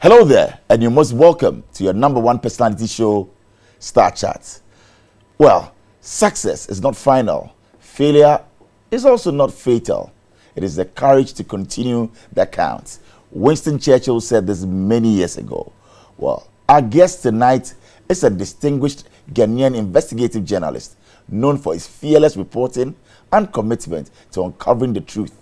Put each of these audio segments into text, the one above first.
Hello there, and you're most welcome to your #1 personality show, Star Chat. Well, success is not final. Failure is also not fatal. It is the courage to continue that counts. Winston Churchill said this many years ago. Well, our guest tonight is a distinguished Ghanaian investigative journalist known for his fearless reporting and commitment to uncovering the truth.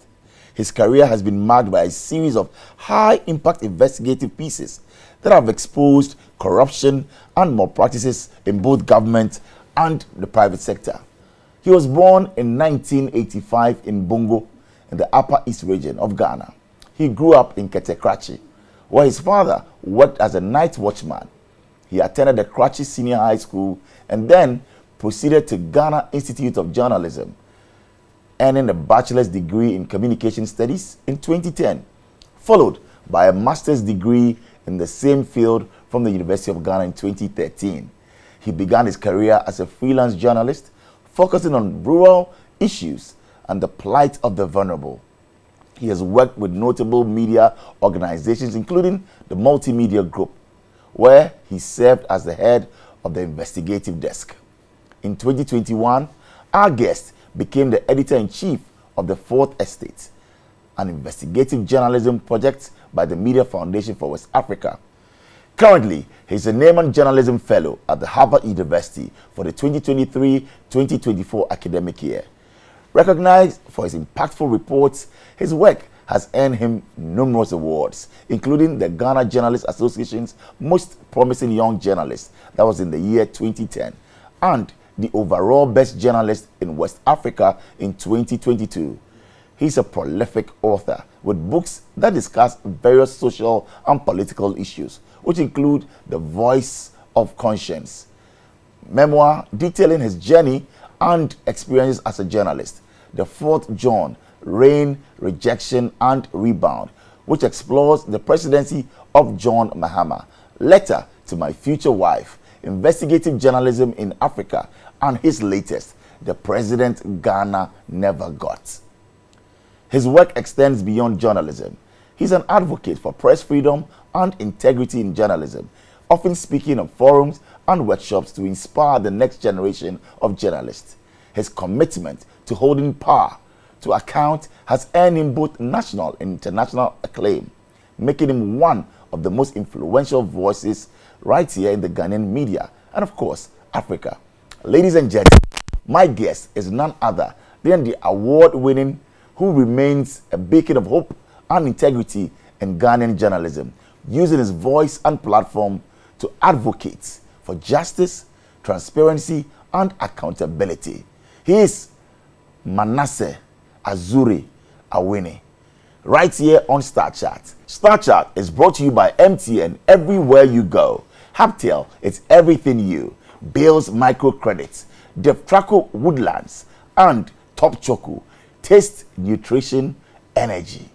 His career has been marked by a series of high-impact investigative pieces that have exposed corruption and malpractices in both government and the private sector. He was born in 1985 in Bongo, in the Upper East region of Ghana. He grew up in Ketekrachi, where his father worked as a night watchman. He attended the Krachi Senior High School and then proceeded to Ghana Institute of Journalism, earning a bachelor's degree in communication studies in 2010, followed by a master's degree in the same field from the University of Ghana in 2013. He began his career as a freelance journalist, focusing on rural issues and the plight of the vulnerable. He has worked with notable media organizations, including the Multimedia Group, where he served as the head of the investigative desk. In 2021, our guest became the editor-in-chief of the Fourth Estate, an investigative journalism project by the Media Foundation for West Africa. Currently, he's a Neyman Journalism Fellow at the Harvard University for the 2023-2024 academic year. Recognized for his impactful reports, his work has earned him numerous awards, including the Ghana Journalists Association's Most Promising Young Journalist, that was in the year 2010, and the overall best journalist in West Africa in 2022. He's a prolific author with books that discuss various social and political issues, which include The Voice of Conscience, memoir detailing his journey and experiences as a journalist, The Fourth John, Reign, Rejection and Rebound, which explores the presidency of John Mahama, Letter to My Future Wife, Investigative Journalism in Africa, and his latest, The President Ghana Never Got. His work extends beyond journalism. He's an advocate for press freedom and integrity in journalism, often speaking on forums and workshops to inspire the next generation of journalists. His commitment to holding power to account has earned him both national and international acclaim, making him one of the most influential voices right here in the Ghanaian media and, of course, Africa. Ladies and gentlemen, my guest is none other than the award-winning who remains a beacon of hope and integrity in Ghanaian journalism, using his voice and platform to advocate for justice, transparency, and accountability. He is Manasseh Azure Awuni, right here on Star Chat. Star Chat is brought to you by MTN everywhere you go. Haptel, it's everything you. Bales Microcredits, Deftraco Woodlands, and Top Choco, Taste, Nutrition, Energy.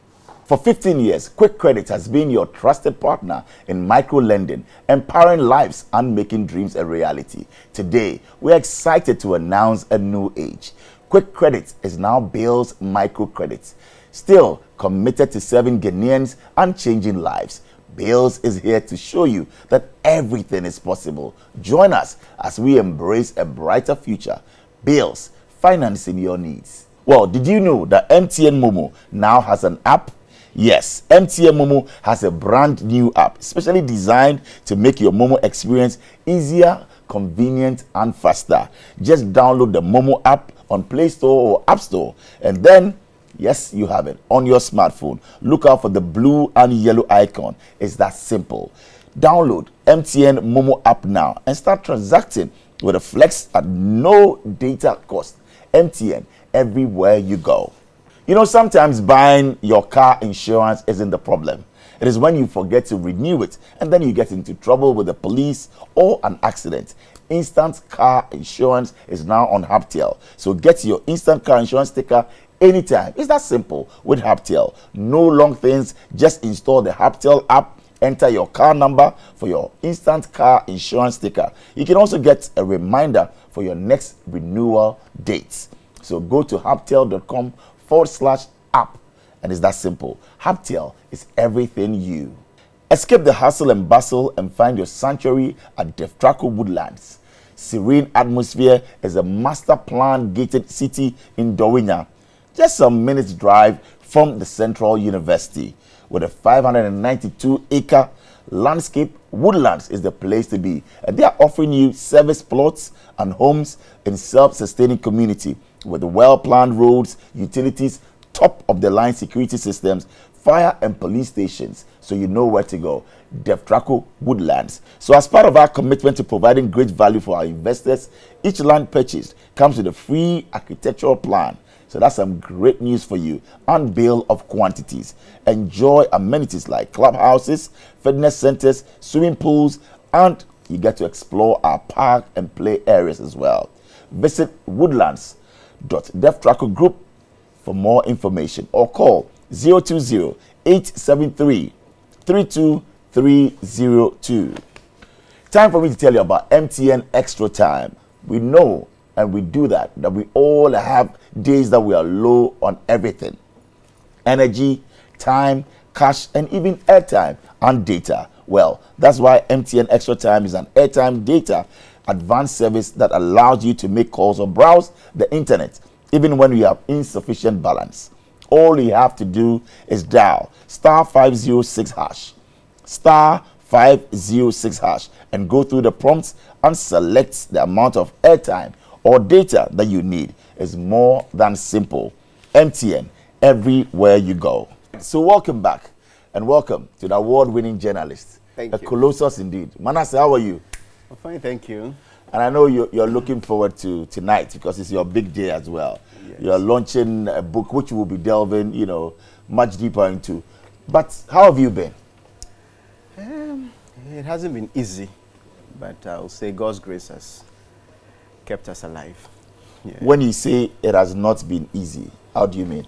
For 15 years, Quick Credit has been your trusted partner in micro-lending, empowering lives and making dreams a reality. Today, we're excited to announce a new age. Quick Credit is now Bales Microcredits, still committed to serving Ghanaians and changing lives. Bales is here to show you that everything is possible. Join us as we embrace a brighter future. Bales, financing your needs. Well, did you know that MTN Momo now has an app? Yes, MTN Momo has a brand new app, specially designed to make your Momo experience easier, convenient, and faster. Just download the Momo app on Play Store or App Store, and then yes, you have it on your smartphone. Look out for the blue and yellow icon. It's that simple. Download MTN Momo app now and start transacting with a flex at no data cost. MTN, everywhere you go. You know, sometimes buying your car insurance isn't the problem. It is when you forget to renew it and then you get into trouble with the police or an accident. Instant car insurance is now on Haptel. So get your instant car insurance sticker anytime. It's that simple with Haptel. No long things. Just install the Haptel app, enter your car number for your instant car insurance sticker. You can also get a reminder for your next renewal dates. So go to haptel.com/app, and it's that simple. Haptel is everything you. Escape the hustle and bustle and find your sanctuary at Deftraco Woodlands. Serene atmosphere is a master plan gated city in Dowinya, just some minutes drive from the Central University. With a 592-acre landscape, Woodlands is the place to be. And they are offering you service plots and homes in self-sustaining community with well-planned roads, utilities, top-of-the-line security systems, fire and police stations, so you know where to go. Deftraco Woodlands. So as part of our commitment to providing great value for our investors, each land purchased comes with a free architectural plan. So that's some great news for you. And bill of quantities. Enjoy amenities like clubhouses, fitness centers, swimming pools, and you get to explore our park and play areas as well. Visit woodlands.deftraco group for more information or call 020-873-32302. Time for me to tell you about MTN Extra Time. We know and we do that we all have days that we are low on everything. Energy, time, cash, and even airtime and data. Well, that's why MTN Extra Time is an airtime data advanced service that allows you to make calls or browse the internet even when you have insufficient balance. All you have to do is dial *506#, *506#, and go through the prompts and select the amount of airtime or data that you need. Is more than simple. MTN, everywhere you go. So welcome back, and welcome to the award-winning journalist. Thank you. A colossus indeed. Manasseh, how are you? I'm fine, thank you. And I know you're looking forward to tonight because it's your big day as well. Yes. You're launching a book which we'll be delving, much deeper into. But how have you been? It hasn't been easy, but I'll say God's grace has kept us alive. Yeah. When you say it has not been easy, how do you mean?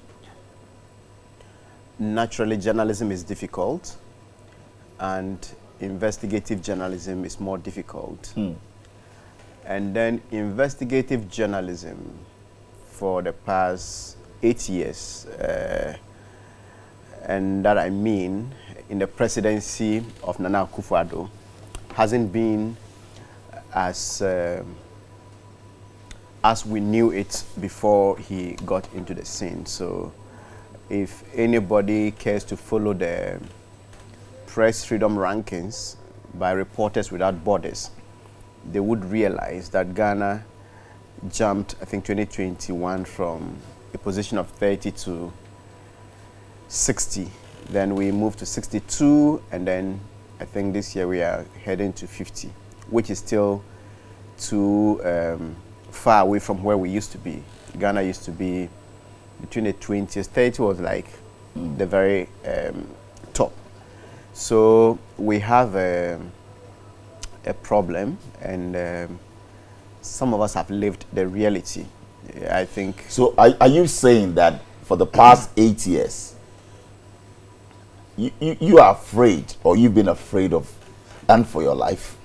Naturally, journalism is difficult, and investigative journalism is more difficult. And then investigative journalism for the past 8 years, and that I mean in the presidency of Nana Akufo-Addo, hasn't been as we knew it before he got into the scene. So if anybody cares to follow the press freedom rankings by Reporters Without Borders, they would realize that Ghana jumped, I think, 2021 from a position of 30 to 60. Then we moved to 62, and then I think this year we are heading to 50, which is still too far away from where we used to be. Ghana used to be between the 20s. 30 was like the very top. So we have a problem, and some of us have lived the reality, I think. So are you saying that for the past 8 years, you are afraid, or you've been afraid of, and for your life?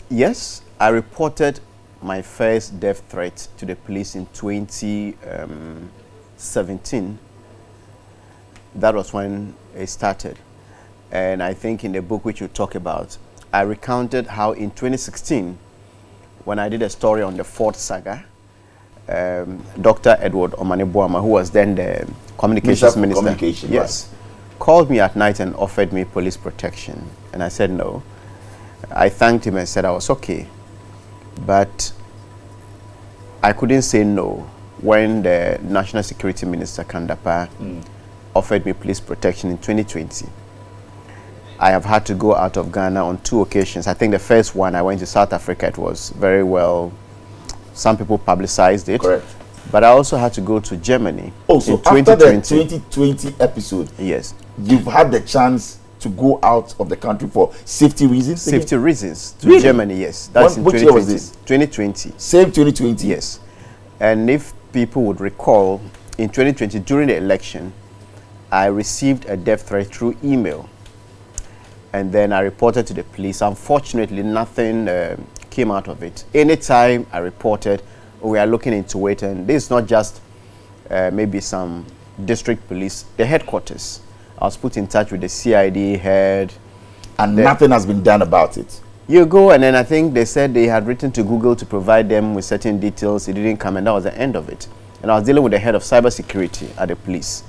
Yes, I reported my first death threat to the police in 2017. That was when it started. And I think in the book which you talk about, I recounted how in 2016, when I did a story on the Ford saga, Dr. Edward Omane-Boama, who was then the communications minister, yes, called me at night and offered me police protection. And I said no. I thanked him and said I was okay. But I couldn't say no when the National Security Minister, Kandapa, offered me police protection in 2020. I have had to go out of Ghana on 2 occasions. I think the first one, I went to South Africa. It was very well, some people publicized it. Correct. But I also had to go to Germany. Also, after the 2020 episode, yes, you've had the chance to go out of the country for safety reasons? Safety reasons to really? Germany, yes. That's in 2020. Which year was this? 2020. Same 2020? Yes. And if people would recall, in 2020, during the election, I received a death threat through email. And then I reported to the police. Unfortunately, nothing came out of it. Anytime I reported, we are looking into it, and this is not just maybe some district police, the headquarters. I was put in touch with the CID head, And nothing has been done about it. You go, and then I think they said they had written to Google to provide them with certain details. It didn't come, and that was the end of it. And I was dealing with the head of cybersecurity at the police.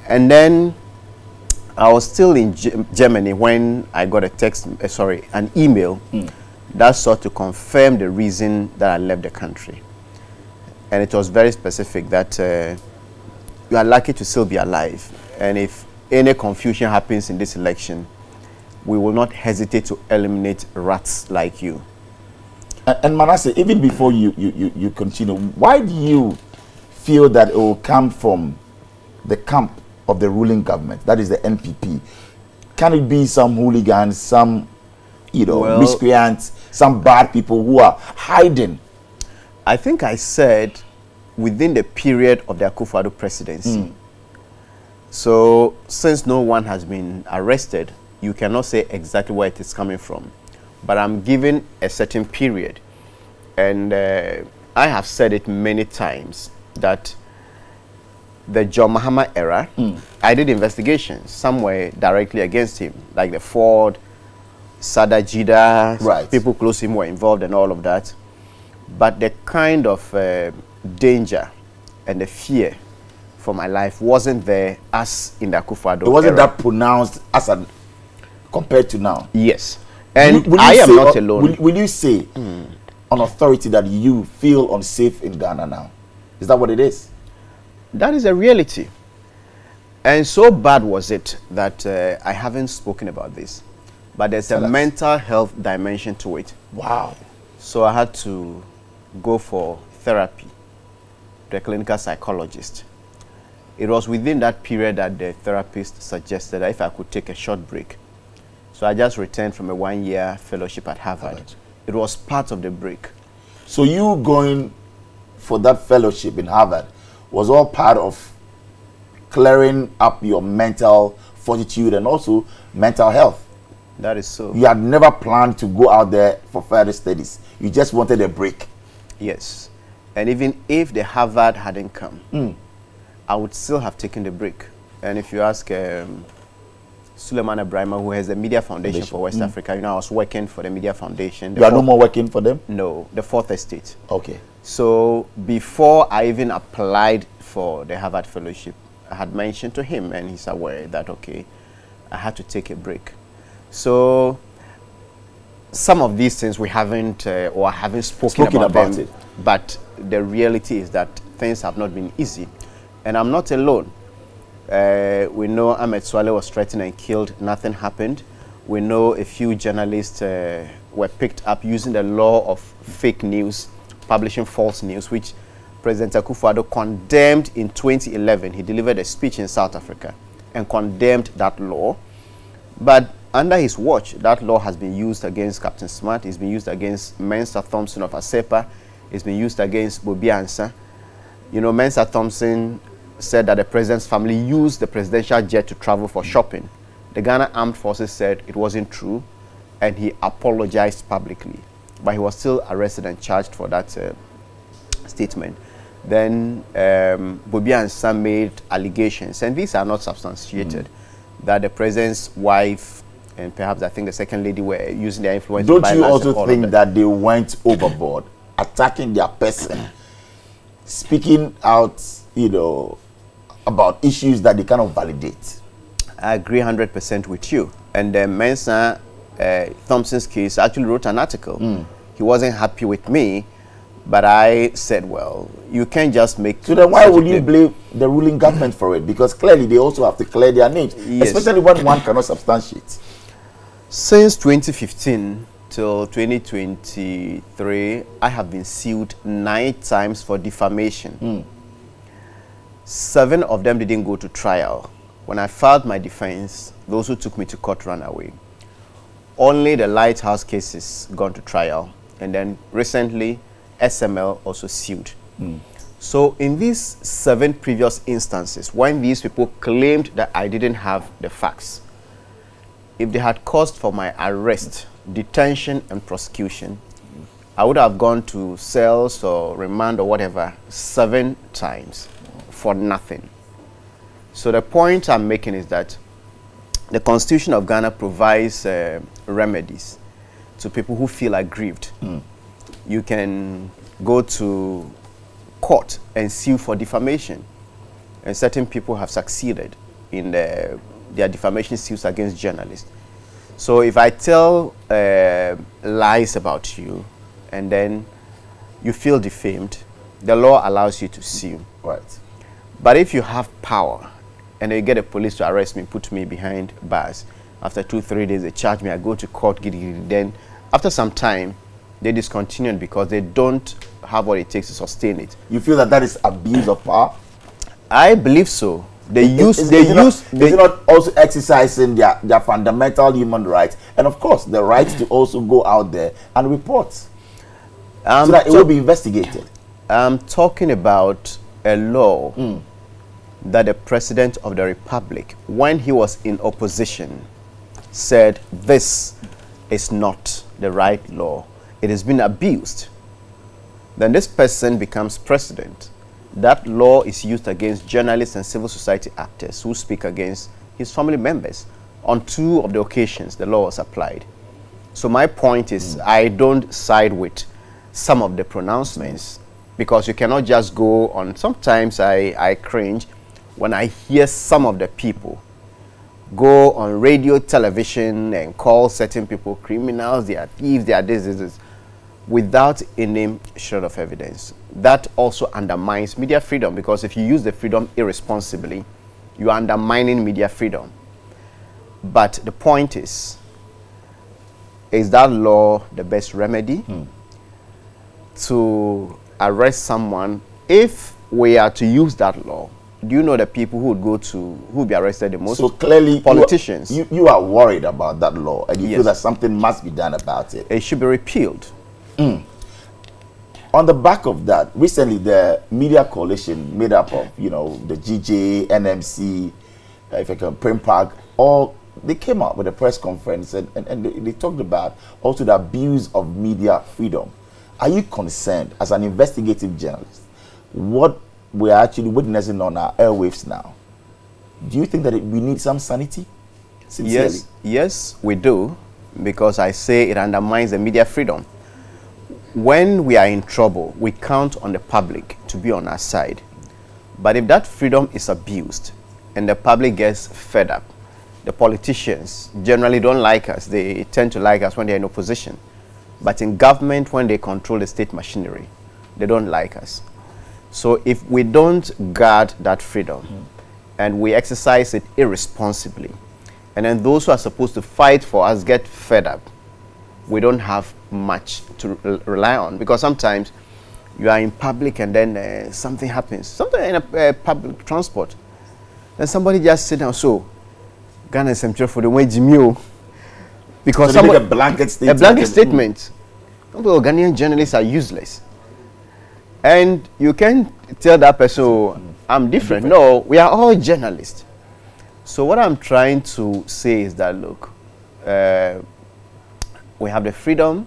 And then I was still in Germany when I got a an email that sought to confirm the reason that I left the country. And it was very specific that you are lucky to still be alive. And if any confusion happens in this election, we will not hesitate to eliminate rats like you. And Manasseh, even before you continue, why do you feel that it will come from the camp of the ruling government, that is the NPP? Can it be some hooligans, some miscreants, some bad people who are hiding? I think I said within the period of the Akufo-Addo presidency. So since no one has been arrested, you cannot say exactly where it is coming from. But I'm given a certain period. And I have said it many times that the John Mahama era, I did investigations somewhere directly against him, like the Ford, Sada Jida, people close to him were involved and all of that. But the kind of danger and the fear for my life wasn't there as in the Akufo-Addo era. It wasn't that pronounced as compared to now? Yes. And I am not alone. Will you say on authority that you feel unsafe in Ghana now? Is that what it is? That is a reality. And so bad was it that I haven't spoken about this. But there's a mental health dimension to it. Wow. So I had to go for therapy to a clinical psychologist. It was within that period that the therapist suggested that if I could take a short break. So I just returned from a 1-year fellowship at Harvard. It was part of the break. So you going for that fellowship in Harvard was all part of clearing up your mental fortitude and also mental health? That is so. You had never planned to go out there for further studies. You just wanted a break. Yes. And even if the Harvard hadn't come, I would still have taken the break. And if you ask Suleiman Ibrahima, who has the Media Foundation for West Africa, I was working for the Media Foundation. You are no more working for them? No, the Fourth Estate. Okay. So before I even applied for the Harvard Fellowship, I had mentioned to him, and he's aware that, okay, I had to take a break. So some of these things we haven't or haven't spoken about them, but the reality is that things have not been easy. And I'm not alone. We know Ahmed Swale was threatened and killed. Nothing happened. We know a few journalists were picked up using the law of fake news, publishing false news, which President Akufo-Addo condemned in 2011. He delivered a speech in South Africa and condemned that law. But under his watch, that law has been used against Captain Smart. It's been used against Mensah Thompson of Asepa. It's been used against Bobi Ansa. You know, Mensah Thompson said that the president's family used the presidential jet to travel for shopping. The Ghana Armed Forces said it wasn't true, and he apologized publicly. But he was still arrested and charged for that statement. Then Bobi Ansa made allegations, and these are not substantiated, that the president's wife and perhaps I think the second lady were using their influence. Don't you also think that they went overboard, attacking their person, speaking out, you know, about issues that they cannot validate? I agree 100% with you. And Mensah Thompson's case actually wrote an article. He wasn't happy with me, but I said, well, you can't just make... So then why would you blame the ruling government for it? Because clearly they also have to clear their names, especially when one cannot substantiate. Since 2015 till 2023, I have been sued 9 times for defamation. 7 of them didn't go to trial. When I filed my defense, those who took me to court ran away. Only the Lighthouse cases gone to trial. And then recently, SML also sued. So in these 7 previous instances, when these people claimed that I didn't have the facts, if they had caused for my arrest, detention, and prosecution, I would have gone to cells or remand or whatever 7 times for nothing. So the point I'm making is that the Constitution of Ghana provides remedies to people who feel aggrieved. You can go to court and sue for defamation. And certain people have succeeded in their defamation suits against journalists. So if I tell lies about you and then you feel defamed, the law allows you to sue. Right. But if you have power and they get the police to arrest me, put me behind bars, after 2-3 days they charge me, I go to court, then after some time they discontinue it because they don't have what it takes to sustain it. You feel that is abuse of power? I believe so. Is it not also exercising their fundamental human rights, and of course the right to also go out there and report so that it will be investigated? I'm talking about a law that the President of the Republic, when he was in opposition, said this is not the right law. It has been abused. Then this person becomes president. That law is used against journalists and civil society actors who speak against his family members. On 2 of the occasions, the law was applied. So my point is, I don't side with some of the pronouncements, because you cannot just go on. Sometimes I cringe when I hear some of the people go on radio, television, and call certain people criminals, they are thieves, they are this, without any shred of evidence. That also undermines media freedom, because if you use the freedom irresponsibly, you are undermining media freedom. But the point is that law the best remedy to arrest someone? If we are to use that law, do you know the people who would be arrested the most? So clearly, politicians. You are worried about that law, and you feel that something must be done about it. It should be repealed. On the back of that, recently the media coalition made up of, the GJ, NMC, if I can, Prim Park, they came out with a press conference and they talked about also the abuse of media freedom. Are you concerned, as an investigative journalist, what we're actually witnessing on our airwaves now? Do you think that we need some sanity? Sincerely? Yes, we do, because I say it undermines the media freedom. When we are in trouble, we count on the public to be on our side. But if that freedom is abused and the public gets fed up, the politicians generally don't like us. They tend to like us when they're in opposition. But in government, when they control the state machinery, they don't like us. So if we don't guard that freedom and we exercise it irresponsibly, and then those who are supposed to fight for us get fed up, we don't have much to rely on. Because sometimes you are in public and then something happens, something in a public transport, then somebody just sit down, so Ghana is for the way Jimmy, because so a blanket statement. A blanket statement. Well, Ghanaian journalists are useless, and you can tell that person, oh, I'm different. No, we are all journalists. So what I'm trying to say is that, look, we have the freedom.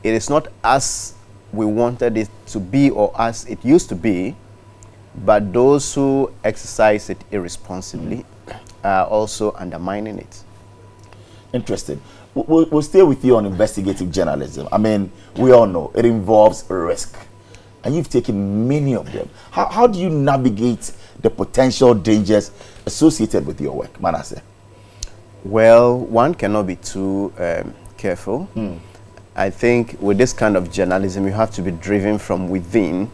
It is not as we wanted it to be or as it used to be, but those who exercise it irresponsibly are also undermining it. Interesting. We'll stay with you on investigative journalism. I mean, we all know it involves risk, and you've taken many of them. How do you navigate the potential dangers associated with your work, Manasseh? Well, one cannot be too careful. I think with this kind of journalism, you have to be driven from within.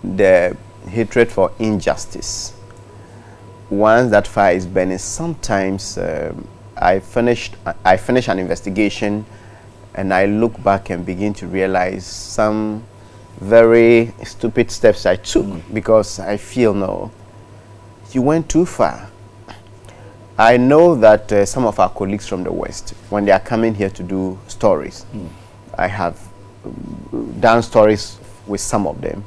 The hatred for injustice. Once that fire is burning, sometimes I finish an investigation and I look back and begin to realize some very stupid steps I took because I feel, no, you went too far. I know that some of our colleagues from the West, when they are coming here to do stories, I have done stories with some of them.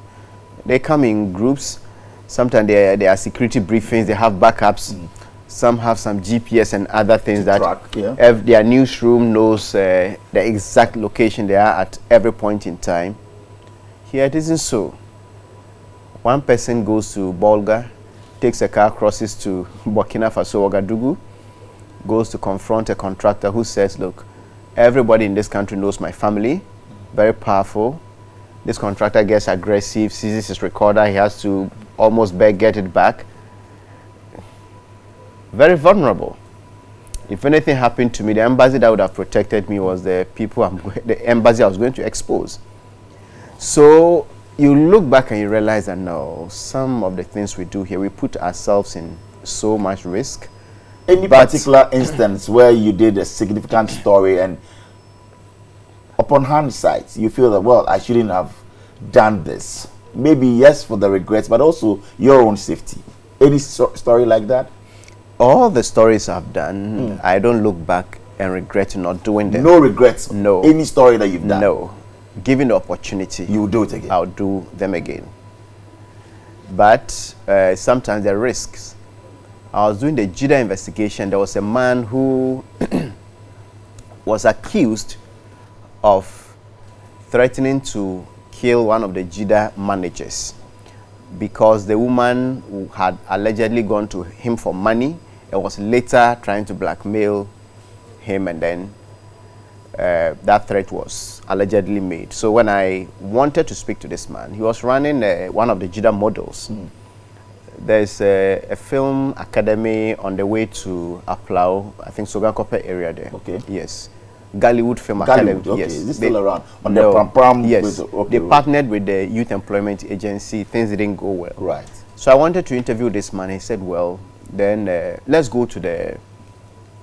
They come in groups. Sometimes there are security briefings, they have backups. Some have some GPS and other things that their newsroom knows the exact location they are at every point in time. Here it isn't so. One person goes to Bola, takes a car, crosses to Burkina Faso, Ouagadougou, goes to confront a contractor who says, look, everybody in this country knows my family, very powerful. This contractor gets aggressive, seizes his recorder, he has to almost beg, get it back. Very vulnerable. If anything happened to me, the embassy that would have protected me was the people, the embassy I was going to expose. So you look back and you realize that no, some of the things we do here, we put ourselves in so much risk. Any particular instance where you did a significant story and upon hindsight, you feel that, well, I shouldn't have done this. Maybe yes for the regrets, but also your own safety. Any story like that? All the stories I've done, I don't look back and regret not doing them. No regrets? No. Any story that you've done? No. Given the opportunity, you will do it again? I'll do them again. But sometimes there are risks. I was doing the JIDA investigation. There was a man who was accused of threatening to kill one of the JIDA managers because the woman who had allegedly gone to him for money and was later trying to blackmail him, and then that threat was allegedly made. So when I wanted to speak to this man, he was running one of the JIDA models. There's a film academy on the way to Aplau, I think Sogakope area there. Okay. Yes. Gollywood Film Academy. Okay. Yes. Is this still around? On the pram? Yes. Okay, they partnered with the Youth Employment Agency. Things didn't go well. Right. So I wanted to interview this man. He said, well, then let's go to the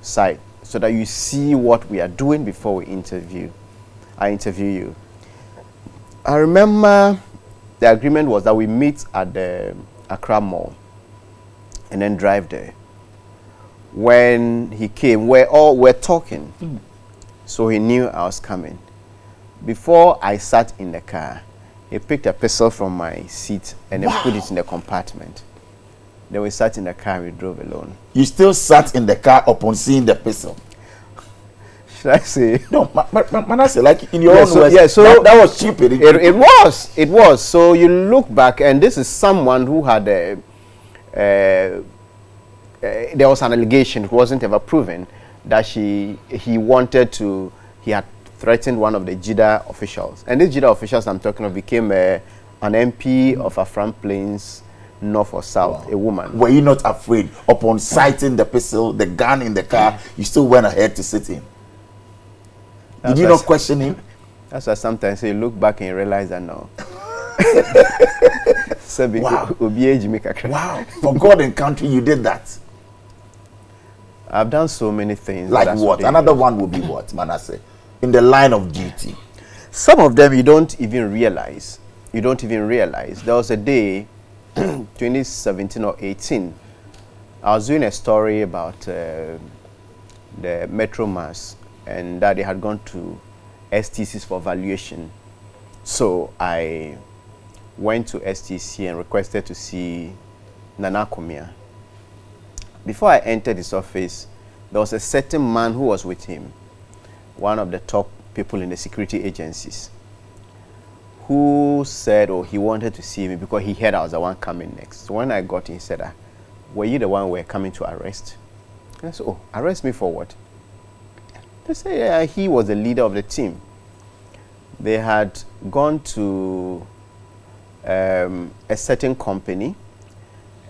site so that you see what we are doing before we interview. I interview you. I remember the agreement was that we meet at the Accra Mall and then drive there. When he came, we're talking. So he knew I was coming. Before I sat in the car, he picked a pistol from my seat and then put it in the compartment. Then we sat in the car and we drove alone. You still sat in the car upon seeing the pistol? Should I say? No, Manasseh, like in your own words, yeah, so that was stupid. It was. So you look back, and this is someone who had there was an allegation, it wasn't ever proven, that he had threatened one of the JIDA officials. And these JIDA officials I'm talking of became an MP of Afram Plains, North or South, a woman. Were you not afraid upon sighting the pistol, the gun in the car, you still went ahead to sit in? Did you not question him? That's why sometimes you look back and you realize that no. Wow. For God and country, you did that. I've done so many things. Like what? Another one would be what, Manasseh? In the line of duty. Some of them you don't even realize. There was a day, 2017 or 18, I was doing a story about the Metro Mass, and that they had gone to STCs for valuation. So I went to STC and requested to see Nana Komia. Before I entered his office, there was a certain man who was with him, one of the top people in the security agencies, who said, oh, he wanted to see me because he heard I was the one coming next. So when I got in, he said, were you the one we're coming to arrest? And I said, oh, arrest me for what? They said, yeah, he was the leader of the team. They had gone to a certain company,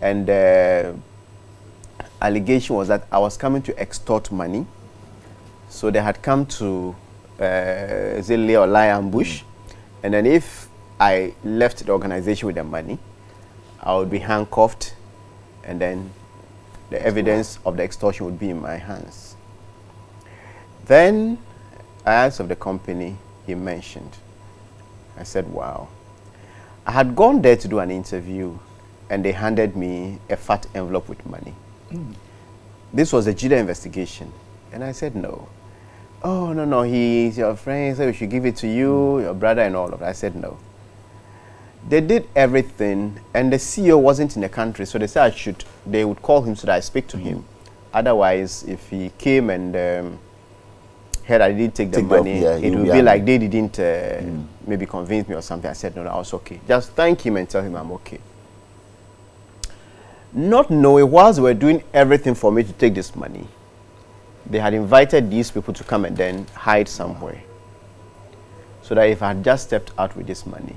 and the allegation was that I was coming to extort money. So they had come to Zille or Lion Bush, and then if I left the organization with the money, I would be handcuffed, and then the evidence of the extortion would be in my hands. Then I asked of the company he mentioned. I said, wow. I had gone there to do an interview, and they handed me a fat envelope with money. This was a JIDA investigation. And I said, no. Oh, no, he's your friend. He said we should give it to you, your brother, and all of that. I said, no. They did everything, and the CEO wasn't in the country, so they said they would call him so that I speak to him. Otherwise, if he came and heard I didn't take the money, it would be like they didn't maybe convince me or something. I said, no, I was okay. Just thank him and tell him I'm okay. Not knowing, whilst they were doing everything for me to take this money, they had invited these people to come and then hide somewhere. So that if I had just stepped out with this money,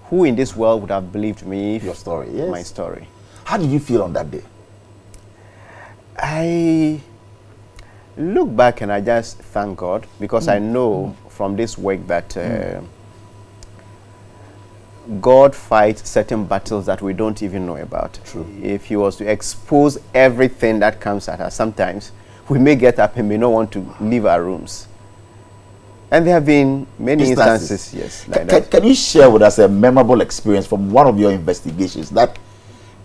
who in this world would have believed me? Your story, yes. My story. How did you feel on that day? I look back and I just thank God, because I know from this work that God fights certain battles that we don't even know about. True. If he was to expose everything that comes at us, sometimes we may get up and may not want to leave our rooms. And there have been many instances, yes. Like can you share with us a memorable experience from one of your investigations that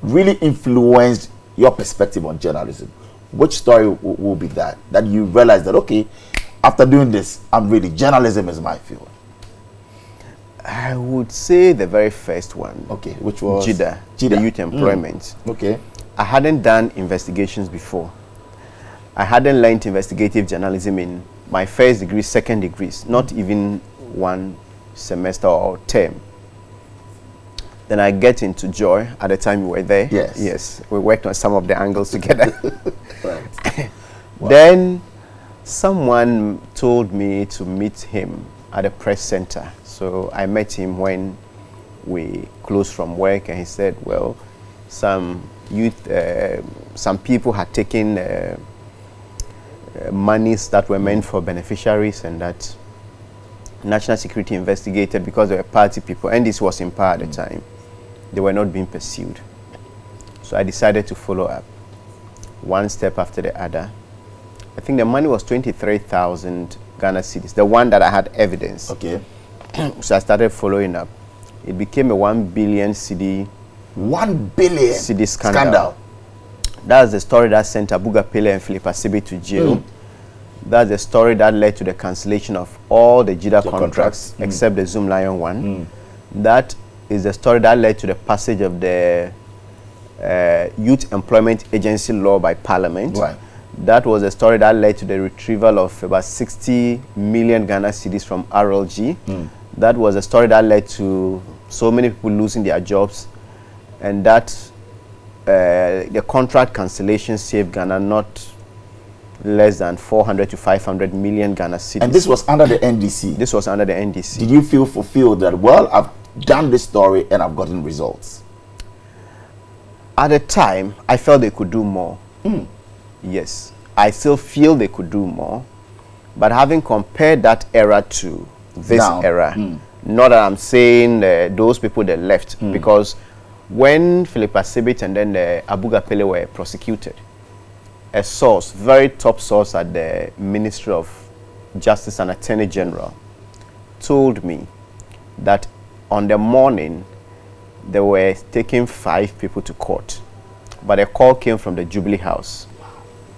really influenced your perspective on journalism? Which story will be that you realized that, okay, after doing this, journalism is my field? I would say the very first one. Okay, which was? JIDA, the youth employment. Okay. I hadn't done investigations before. I hadn't learned investigative journalism in my first degree, second degrees, not even one semester or term. Then I get into Joy. At the time we were there. Yes. Yes. We worked on some of the angles together. Right. Wow. Then someone told me to meet him at the press center. So I met him when we closed from work, and he said, well, some youth, some people had taken monies that were meant for beneficiaries, and that National Security investigated because they were party people, and this was in power at the time. They were not being pursued. So I decided to follow up, one step after the other. I think the money was 23,000 Ghana cedis, the one that I had evidence. Okay. So I started following up. It became a 1 billion cedi. 1 billion cedi scandal. That's the story that sent Abuga Pele and Philip Asibi to jail. That's the story that led to the cancellation of all the JIDA contracts except the Zoom Lion one. That is the story that led to the passage of the Youth Employment Agency law by Parliament. Right. That was the story that led to the retrieval of about 60 million Ghana cedis from RLG. That was a story that led to so many people losing their jobs, and that the contract cancellation saved Ghana not less than 400 to 500 million Ghana cedis. And this was under the NDC? This was under the NDC. Did you feel fulfilled that, well, I've done this story and I've gotten results? At the time, I felt they could do more. Yes, I still feel they could do more. But having compared that era to this era, not that I'm saying those people that left, because when Philip Asibit and then Abuga Pele were prosecuted, a source, very top source at the Ministry of Justice and Attorney General, told me that on the morning they were taking 5 people to court, but a call came from the Jubilee House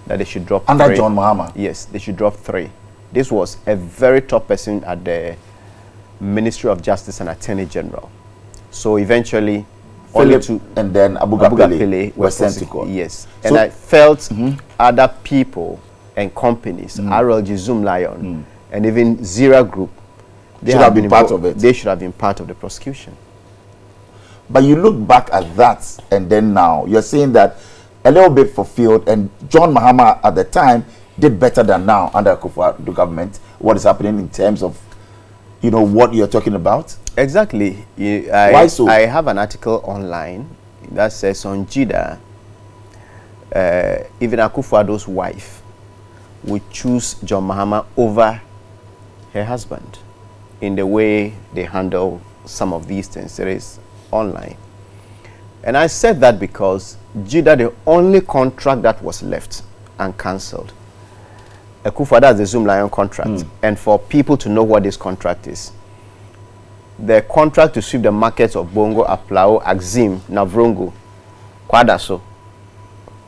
that they should drop 3. Under John Mahama? Yes, they should drop 3. This was a very top person at the Ministry of Justice and Attorney General. So eventually, Philip and then Abuga Pele were sent to court. Yes. So, and I felt other people and companies, RLG, Zoom Lion, and even Zira Group, they should have been part of it. They should have been part of the prosecution. But you look back at that, and then now you're saying that a little bit fulfilled, and John Mahama at the time did better than now under the government. What is happening in terms of, you know, what you're talking about? Exactly. Why so? I have an article online that says on JIDA, even Akufo-Addo's wife would choose John Mahama over her husband in the way they handle some of these things. It is online. And I said that because JIDA, the only contract that was left and cancelled, Akufo-Addo, that's the Zoom Lion contract. And for people to know what this contract is, the contract to sweep the markets of Bongo, Aplao, Axim, Navrongo, Kwadaso,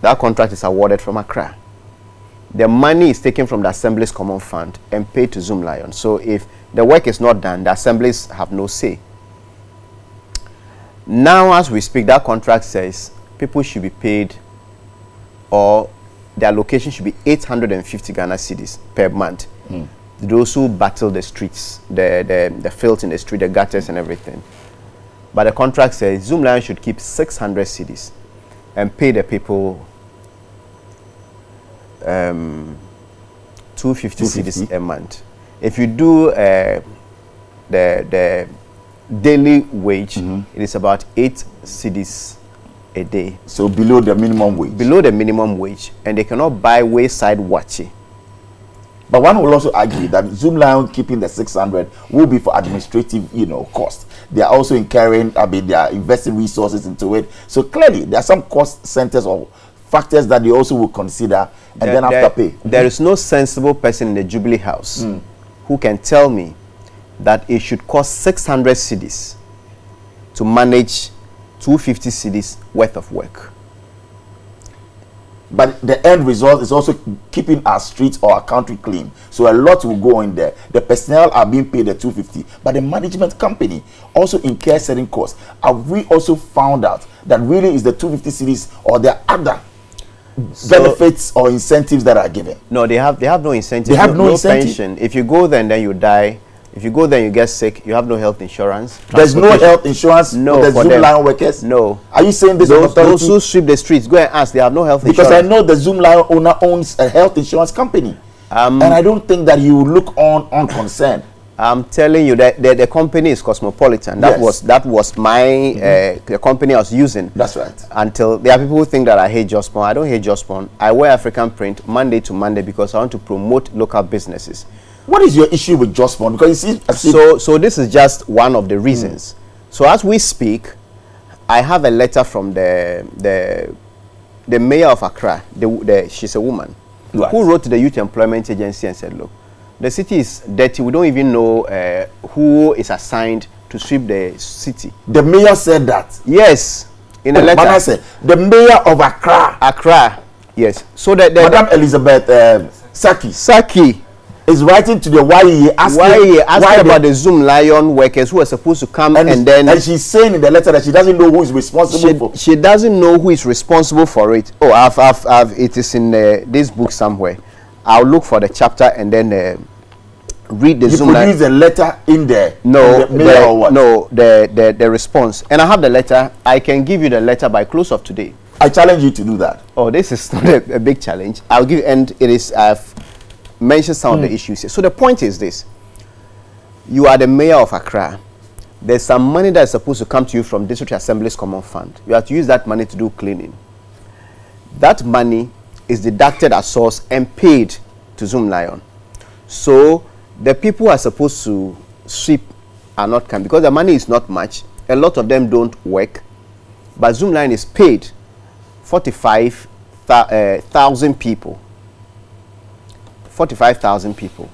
that contract is awarded from Accra. The money is taken from the Assembly's Common Fund and paid to Zoom Lion. So if the work is not done, the assemblies have no say. Now, as we speak, that contract says people should be paid, or their allocation should be 850 Ghana cedis per month. Those who battle the streets, the filth in the street, the gutters and everything. But the contract says Zoom Lion should keep 600 cedis. and pay the people 250 cedis a month. If you do the daily wage, it is about 8 cedis a day. So below the minimum wage. Below the minimum wage, and they cannot buy wayside wachi. But one will also argue that Zoom Lion keeping the 600 will be for administrative, cost. They are also incurring, they are investing resources into it. So clearly, there are some cost centers or factors that they also will consider and then after pay. There is no sensible person in the Jubilee House who can tell me that it should cost 600 cedis to manage 250 cedis worth of work. But the end result is also keeping our streets or our country clean. So a lot will go in there. The personnel are being paid the 250, but the management company also incurs certain costs. Have we also found out that really is the 250 cedis or there are other benefits or incentives that are given? No, they have no incentive. They have no incentive. Pension. If you go there and then you die, if you go there and you get sick, you have no health insurance. There's no health insurance for the Zoom Lion workers? No. Are you saying this? Those who sweep the streets, go and ask, they have no health insurance. Because I know the Zoom Lion owner owns a health insurance company. And I don't think that he will look on unconcerned. I'm telling you that the company is Cosmopolitan. That was my the company I was using. That's right. Until there are people who think that I hate Jospon. I don't hate Jospon. I wear African print Monday to Monday because I want to promote local businesses. What is your issue with Jospon? Because you see, so this is just one of the reasons. So as we speak, I have a letter from the mayor of Accra. She's a woman who wrote to the Youth Employment Agency and said, look, the city is dirty. We don't even know who is assigned to sweep the city. The mayor said that? Yes, in a letter. Manasseh, the mayor of Accra. Accra, yes. So that Madam Elizabeth Saki is writing to the YEA asking about the Zoom Lion workers who are supposed to come and she's saying in the letter that she doesn't know who is responsible for. She doesn't know who is responsible for it. Oh, it is in this book somewhere. I'll look for the chapter and then read the Zoom Lion. You a letter in there? No, the response. And I have the letter. I can give you the letter by close of today. I challenge you to do that. Oh, this is not a big challenge. I'll give, and it is, I've mentioned some of the issues here. So the point is this. You are the mayor of Accra. There's some money that is supposed to come to you from District Assembly's Common Fund. You have to use that money to do cleaning. That money is deducted at source and paid to Zoom Lion. So the people who are supposed to sweep are not coming because the money is not much. A lot of them don't work. But Zoom Lion is paid 45,000 people. 45,000 people.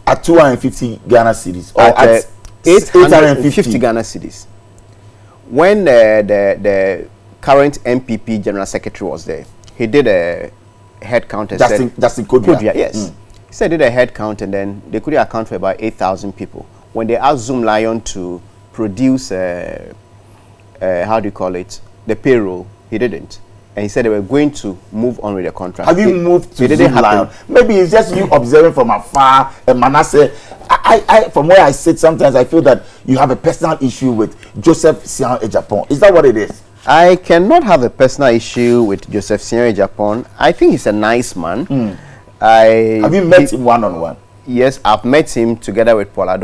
At 250 Ghana cedis or at 850 Ghana cedis. When the current MPP General Secretary was there, he did a head count and Justin Kodria, yes. He said he did a head count and then they could account for about 8,000 people. When they asked Zoom Lion to produce, how do you call it, the payroll, he didn't. And he said they were going to move on with the contract. Have you moved to Zoom Lion? Maybe it's just you observing from afar. Manasseh, from where I sit, sometimes I feel that you have a personal issue with Joseph Sian Ejapon. Is that what it is? I cannot have a personal issue with Joseph Sian Ejapon. I think he's a nice man. Have you met him one-on-one? Yes, I've met him together with Bola and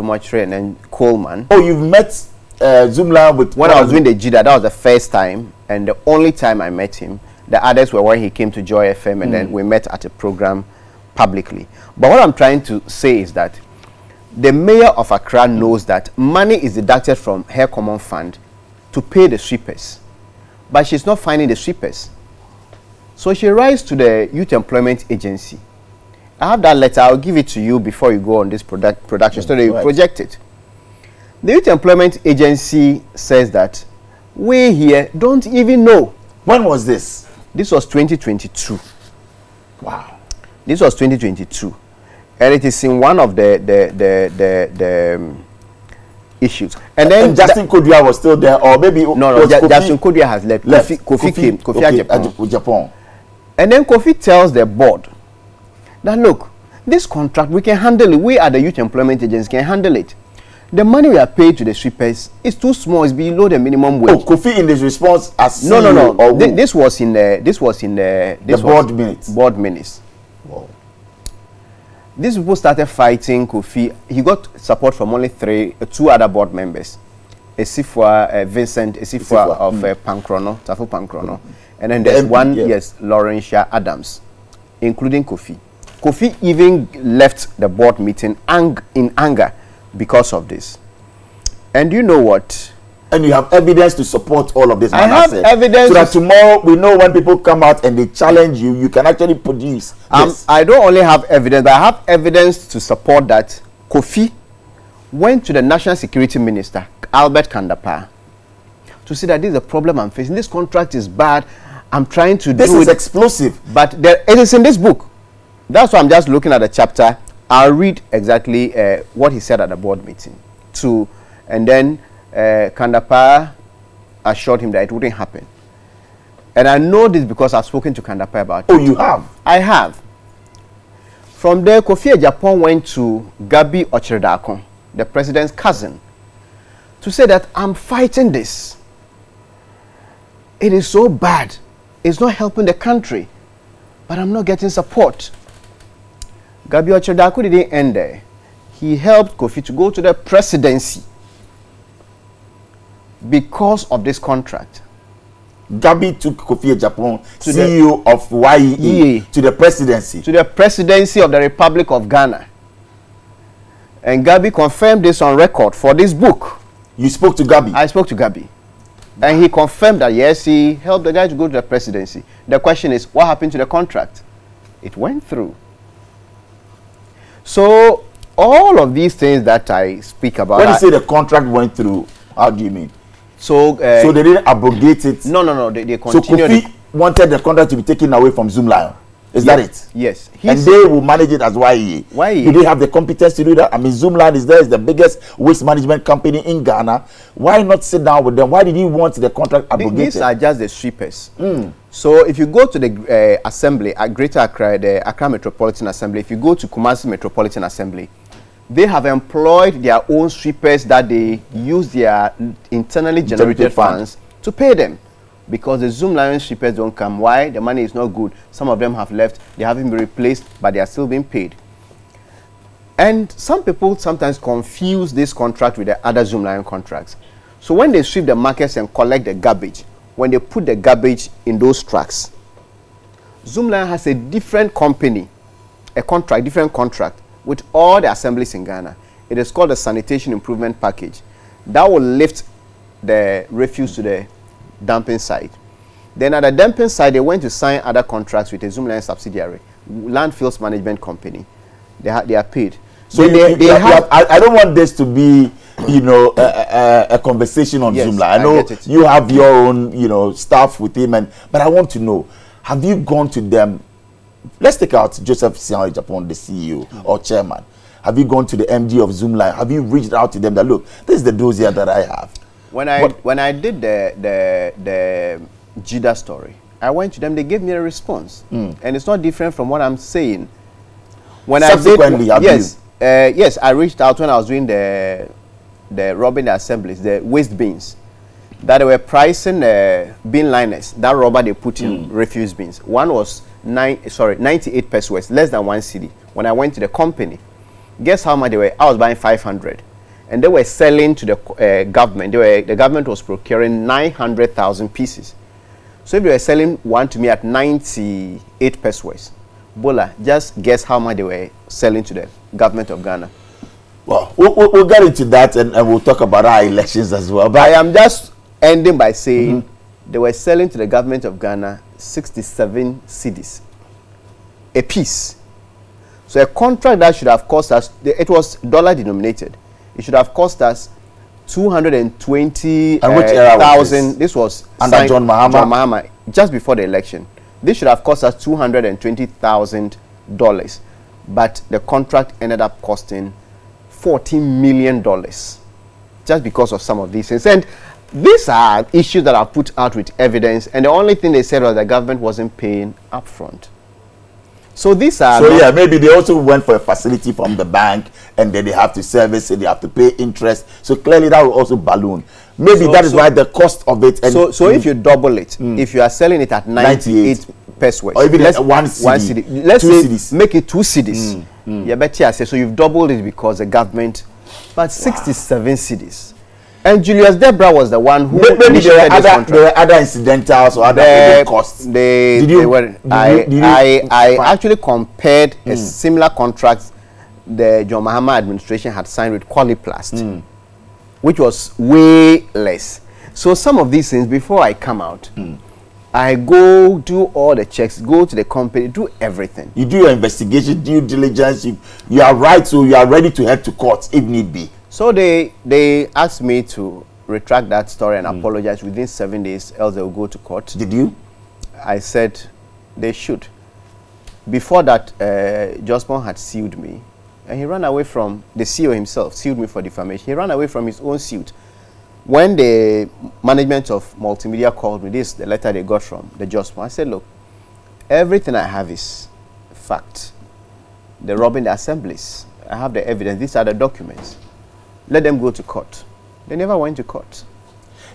then Coleman. Oh, you've met Zoom Lion with... When I was doing the JIDA, that was the first time and the only time I met him. The others were when he came to Joy FM and then we met at a program publicly. But what I'm trying to say is that the mayor of Accra knows that money is deducted from her common fund to pay the sweepers. But she's not finding the sweepers. So she writes to the Youth Employment Agency. I have that letter. I'll give it to you before you go on this production so that you project it. The Youth Employment Agency says that we here don't even know. When was this? This was 2022. Wow. This was 2022. And it is in one of the issues. And then Justin Kodria was still there, or maybe Justin Kodria has left. Kofi came. Kofi Japan. And then Kofi tells the board that look, this contract we can handle it. We are the Youth Employment Agency can handle it. the money we are paid to the sweepers is too small. It's below the minimum wage. Oh, Kofi in his response as no, CEO this was in the board minutes. Board minutes. Wow. These people started fighting Kofi. He got support from only two other board members. Vincent Esifwa of Pankrono, Tafu Pankrono. And then there's one, yes, Laurentia Adams, including Kofi. Kofi even left the board meeting in anger because of this. And you know what? And you have evidence to support all of this. I have evidence. So that tomorrow we know when people come out and they challenge you, you can actually produce. Yes. I don't only have evidence, but I have evidence to support that Kofi went to the National Security Minister, Albert Kandapaa, to see that this is a problem I'm facing. This contract is bad. I'm trying to do it. This is explosive. But it is in this book. That's why I'm just looking at the chapter. I'll read exactly what he said at the board meeting. And then Kandapaa assured him that it wouldn't happen. And I know this because I've spoken to Kandapaa about it. Oh, you have? I have. From there, Kofi Japan went to Gabi Ochredakon, the president's cousin, to say that I'm fighting this. It is so bad. It's not helping the country, but I'm not getting support. Gabi Ochredakon didn't end there. He helped Kofi to go to the presidency because of this contract. Gabi took Kofi Japan, CEO of YEA, to the presidency. To the presidency of the Republic of Ghana. And Gabi confirmed this on record for this book. You spoke to Gabi? I spoke to Gabi. And he confirmed that, yes, he helped the guy to go to the presidency. The question is, what happened to the contract? It went through. So, all of these things that I speak about... When you say the contract went through, how do you mean? So they didn't abrogate it? No. They continued. So Kofi wanted the contract to be taken away from Zoomlion. Is that it? Yes. And they will manage it as YEA. YEA. Do they have the competence to do that? I mean, Zoomlion is the biggest waste management company in Ghana. Why not sit down with them? Why did he want the contract abrogated? These are just the sweepers. So if you go to the assembly at Greater Accra, the Accra Metropolitan Assembly, if you go to Kumasi Metropolitan Assembly, they have employed their own sweepers that they use their internally generated funds to pay them. Because the Zoomlion sweepers don't come. Why? The money is not good. Some of them have left. They haven't been replaced, but they are still being paid. And some people sometimes confuse this contract with the other Zoomlion contracts. So when they sweep the markets and collect the garbage, when they put the garbage in those trucks, Zoomlion has a different company, different contract with all the assemblies in Ghana. It is called the Sanitation Improvement Package. That will lift the refuse to the dumping site. Then at the dumping site, they went to sign other contracts with a Zoomlion subsidiary, Landfills Management Company. They are paid. So I don't want this to be, a conversation on Zoomlion. I know you have your own, staff with him, but I want to know, have you gone to them? Let's take out Joseph Sian Japan, the CEO or chairman. Have you gone to the MD of Zoomlion? Have you reached out to them that, look, this is the dossier that I have? When I did the Jida story, I went to them. They gave me a response, and it's not different from what I'm saying. Subsequently, yes, I reached out when I was doing the robbing the assemblies, the waste bins, that they were pricing bin liners, that rubber they put in refuse bins. One was 98 pesos, less than 1 cedi. When I went to the company, guess how much they were? I was buying 500. And they were selling to the government. The government was procuring 900,000 pieces. So if they were selling one to me at 98 pesos, Bola, just guess how much they were selling to the government of Ghana. Well, we'll get into that and we'll talk about our elections as well. But I am just ending by saying they were selling to the government of Ghana 67 cedis a piece. So a contract that should have cost us, it was dollar denominated. It should have cost us 220,000. This was under John Mahama, just before the election. This should have cost us $220,000, but the contract ended up costing $14 million, just because of some of these things. And these are issues that are put out with evidence, and the only thing they said was the government wasn't paying upfront. So these are... So yeah, maybe they also went for a facility from the bank, and then they have to service it, they have to pay interest. So clearly that will also balloon. Maybe that is why the cost of it... And so if you double it, if you are selling it at 98 pesos, or even one cedi, let's say make it 2 cedis. Yeah, but yeah, so you've doubled it because the government... But 67 cedis. And Julius Debra was the one who... Maybe there were other incidentals or other costs. I actually compared a similar contract the John Mahama administration had signed with Qualiplast, which was way less. So some of these things, before I come out, I go do all the checks, go to the company, do everything. You do your investigation, due diligence. You are right, so you are ready to head to court if need be. So they asked me to retract that story and apologize within 7 days, else they will go to court. Did you? I said they should. Before that, Jospon had sued me, and he ran away from the CEO himself, sued me for defamation. He ran away from his own suit. When the management of Multimedia called me, this is the letter they got from the Jospon. I said, look, everything I have is fact. They're robbing the assemblies. I have the evidence. These are the documents. Let them go to court. They never went to court.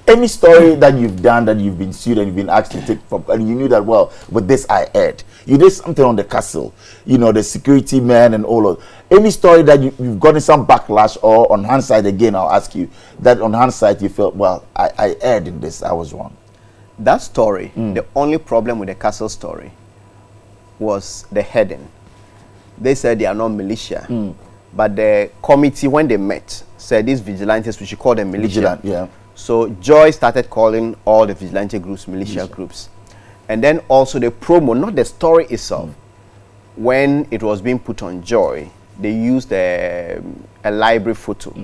Any story that you've done, that you've been sued and you've been asked to take from, and you knew that, well, with this I aired. You did something on the castle, you know, the security man and all of. Any story that you've gotten some backlash, or on hindsight, again, I'll ask you, that on hindsight you felt, well, I aired in this, I was wrong. That story, the only problem with the castle story was the heading. They said they are not militia. But the committee, when they met, said these vigilantes, we should call them militia. Yeah. So Joy started calling all the vigilante groups militia groups. And then also the promo, not the story itself. When it was being put on Joy, they used a library photo.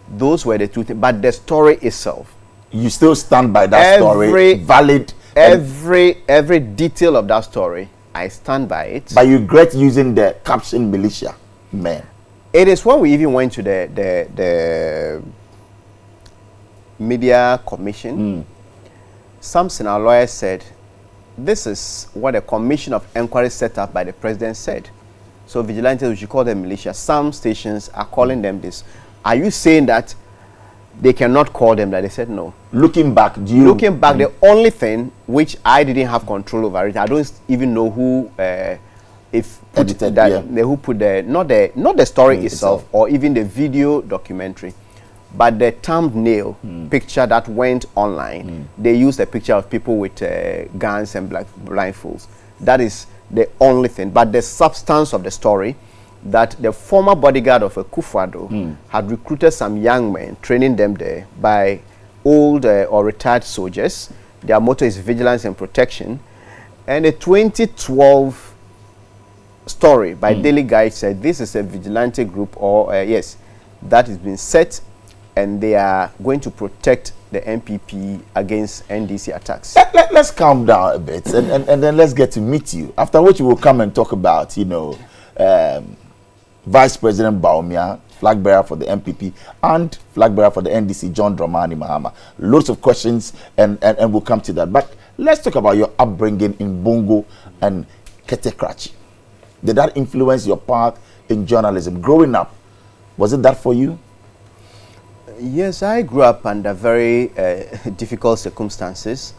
Those were the two things. But the story itself. You still stand by that story, valid. Every detail of that story, I stand by it. But you regret using the caption militia man. It is when we even went to the media commission. Samson, our lawyer, said, this is what a commission of inquiry set up by the president said. So vigilantes, we should call them militia. Some stations are calling them this. Are you saying that they cannot call them that? They said no. Looking back, looking back, the only thing which I didn't have control over it, I don't even know who edited that, who put not the story itself or even the video documentary, but the thumbnail picture that went online. They used a picture of people with guns and blindfolds. That is the only thing. But the substance of the story, that the former bodyguard of Akufo-Addo had recruited some young men, training them there by old or retired soldiers. Their motto is vigilance and protection. And the 2012 story by Daily Guide said this is a vigilante group, or yes, that has been set, and they are going to protect the MPP against NDC attacks. Let's calm down a bit, and then let's get to meet you. After which we will come and talk about, you know, Vice President Bawumia, flag bearer for the MPP, and flag bearer for the NDC, John Dramani Mahama. Lots of questions, and we'll come to that. But let's talk about your upbringing in Bongo and Ketekrachi. Did that influence your path in journalism growing up? Was it that for you? Yes, I grew up under very difficult circumstances.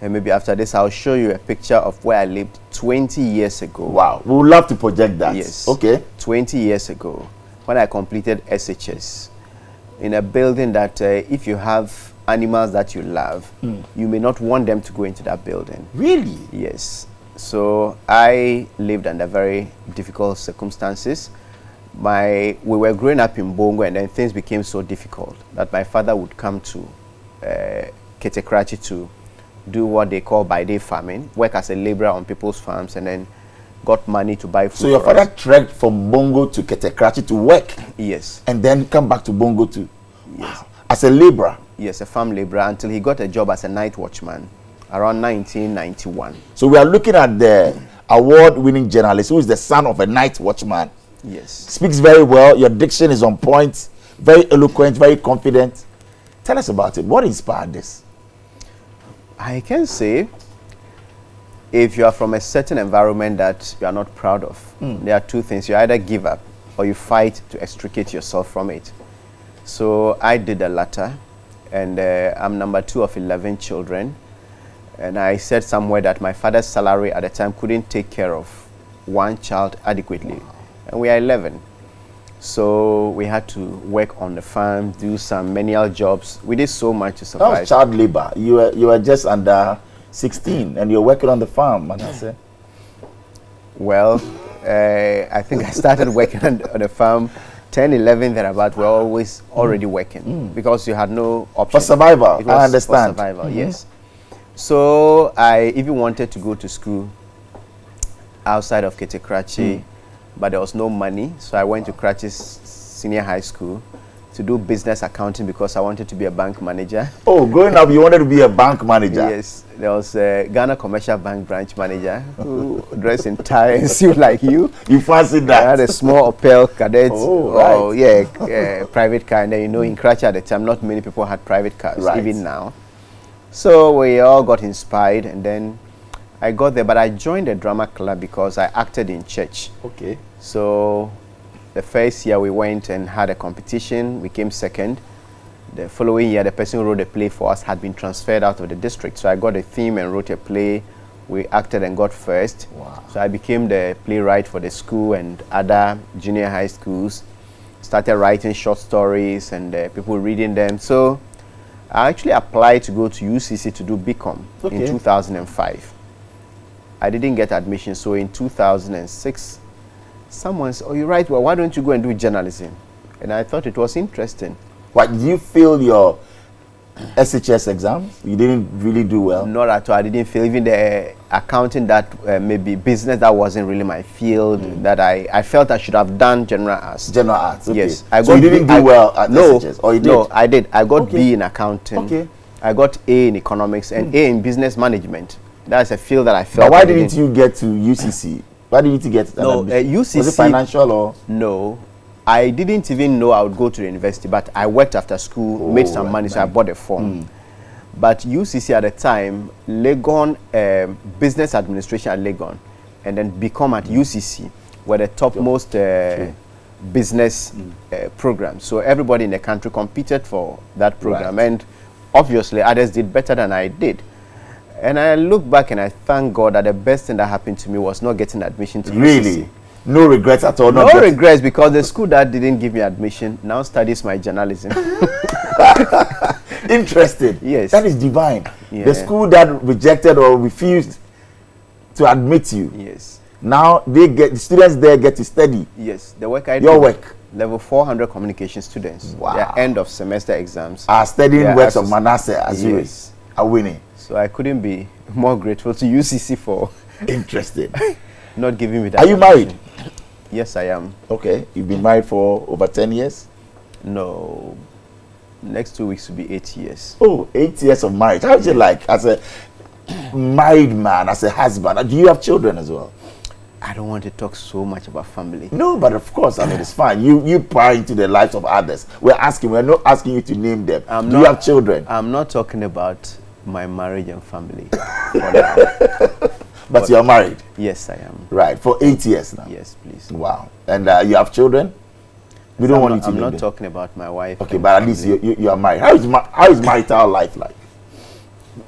And maybe after this, I'll show you a picture of where I lived 20 years ago. Wow, we would love to project that. Yes. Okay. 20 years ago, when I completed SHS, in a building that if you have animals that you love, you may not want them to go into that building. Really? Yes. So I lived under very difficult circumstances. We were growing up in Bongo, and then things became so difficult that my father would come to Ketekrachi to do what they call by-day farming, work as a laborer on people's farms, and then got money to buy food. So your father trekked from Bongo to Ketekrachi to work? Yes. And then come back to Bongo to... Yes. Wow. As a laborer? Yes, a farm laborer, until he got a job as a night watchman around 1991. So we are looking at the award-winning journalist who is the son of a night watchman. Yes. Speaks very well. Your diction is on point. Very eloquent, very confident. Tell us about it. What inspired this? I can say if you are from a certain environment that you are not proud of, there are two things. You either give up or you fight to extricate yourself from it. So I did the latter, and I'm number 2 of 11 children. And I said somewhere that my father's salary at the time couldn't take care of one child adequately. And we are 11. So we had to work on the farm, do some menial jobs. We did so much to survive. That was child labor. You were just under 16 and you're working on the farm, Manasseh. Well, I think I started working on the farm 10, 11, thereabout. We're always already working because you had no option. For survival, I understand. For survival, yes. So I even wanted to go to school outside of Ketekrachi, but there was no money. So I went to Krachi's senior high school to do business accounting because I wanted to be a bank manager. Oh, growing up, you wanted to be a bank manager? Yes. There was a Ghana Commercial Bank branch manager who dressed in tie and suit like you. You fancied that? I had a small Opel Cadet. Oh, right. Private car. And then, you know, in Krachi at the time, not many people had private cars, even now. So we all got inspired, and then I got there, but I joined the drama club because I acted in church. Okay. So the first year we went and had a competition, we came second. The following year, the person who wrote the play for us had been transferred out of the district. So I got a theme and wrote a play. We acted and got first. Wow. So I became the playwright for the school and other junior high schools. Started writing short stories and people reading them. So I actually applied to go to UCC to do BCom in 2005. I didn't get admission, so in 2006, someone said, "Oh, you write well, why don't you go and do journalism?" And I thought it was interesting. What, did you fail your SHS exams? You didn't really do well? Not at all. I didn't fail. Even the accounting, that maybe business, that wasn't really my field, that I felt I should have done general arts. General arts, okay. Yes. So you didn't do well at SHS? Or you did? No, I did. I got B in accounting. Okay. I got A in economics and A in business management. That's a field that I felt. But why didn't you get to UCC? Why didn't you get UCC? Was it financial or? No. I didn't even know I would go to the university, but I worked after school, made some money, so I bought a form. But UCC at the time, Legon, business administration at Legon, and then BCom at UCC were the topmost business programs. So everybody in the country competed for that program, and obviously others did better than I did. And I look back and I thank God that the best thing that happened to me was not getting admission to UCC. No regrets at all? No regrets, because the school that didn't give me admission now studies my journalism. Interesting. Yes. That is divine. Yeah. The school that rejected or refused to admit you. Yes. Now the students there get to study. Yes. The work I do. Your work. Level 400 communication students. Wow. Their end of semester exams are studying works of Manasseh Azure Awuni. So I couldn't be more grateful to UCC for interesting. Not giving me that. Are you married? Yes, I am. Okay. You've been married for over 10 years? No. Next 2 weeks will be 8 years. Oh, 8 years of marriage. How is it like as a married man, as a husband? Do you have children as well? I don't want to talk so much about family. No, but of course, I mean, it's fine. You pry into the lives of others. We're not asking you to name them. Do you have children? I'm not talking about my marriage and family for now. But you're married? Yes, I am. Right, for 8 years now? Yes, please. Wow. And you have children? We don't want you to I'm name not them. talking about my wife. Okay, but at least you are married. How is marital life like?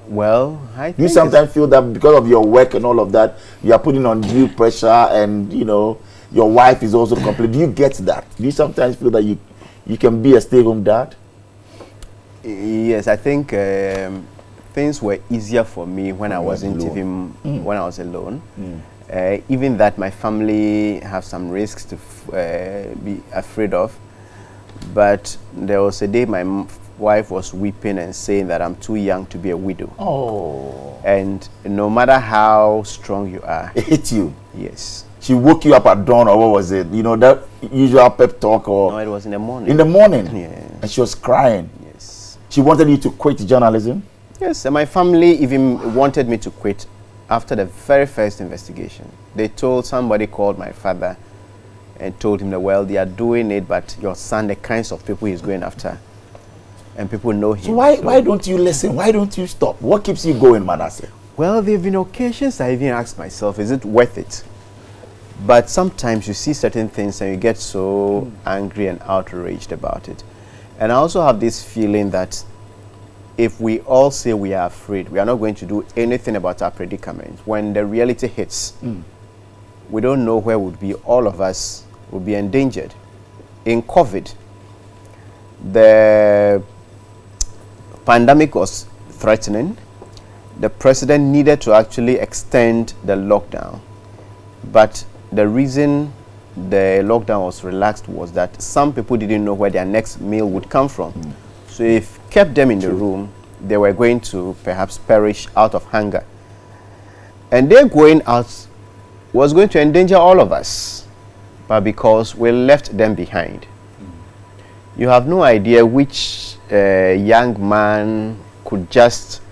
Well, I think you sometimes feel that because of your work and all of that, you are putting on due pressure, and you know your wife is also complaining. Do you get that? Do you sometimes feel that you can be a stay-home dad? Yes, I think things were easier for me when I wasn't even when I was alone. Even that my family have some risks to be afraid of. But there was a day my wife was weeping and saying that I'm too young to be a widow. Oh. And no matter how strong you are, it hit you. Yes. She woke you up at dawn, or what was it? You know, that usual pep talk, or? No, it was in the morning. In the morning? Yeah. And she was crying. Yes. She wanted you to quit journalism? Yes, and my family even wanted me to quit after the very first investigation. They told somebody, called my father and told him that, well, they are doing it, but your son, the kinds of people he's going after, and people know him. So why don't you listen? Why don't you stop? What keeps you going, Manasseh? Well, there have been occasions I even asked myself, is it worth it? But sometimes you see certain things and you get so angry and outraged about it. And I also have this feeling that if we all say we are afraid, we are not going to do anything about our predicament, when the reality hits, we don't know where we'd be. All of us will be endangered. In COVID, the pandemic was threatening. The president needed to actually extend the lockdown. But the reason the lockdown was relaxed was that some people didn't know where their next meal would come from. So if kept them in the room, they were going to perhaps perish out of hunger. And their going out was going to endanger all of us, but because we left them behind. You have no idea which young man could just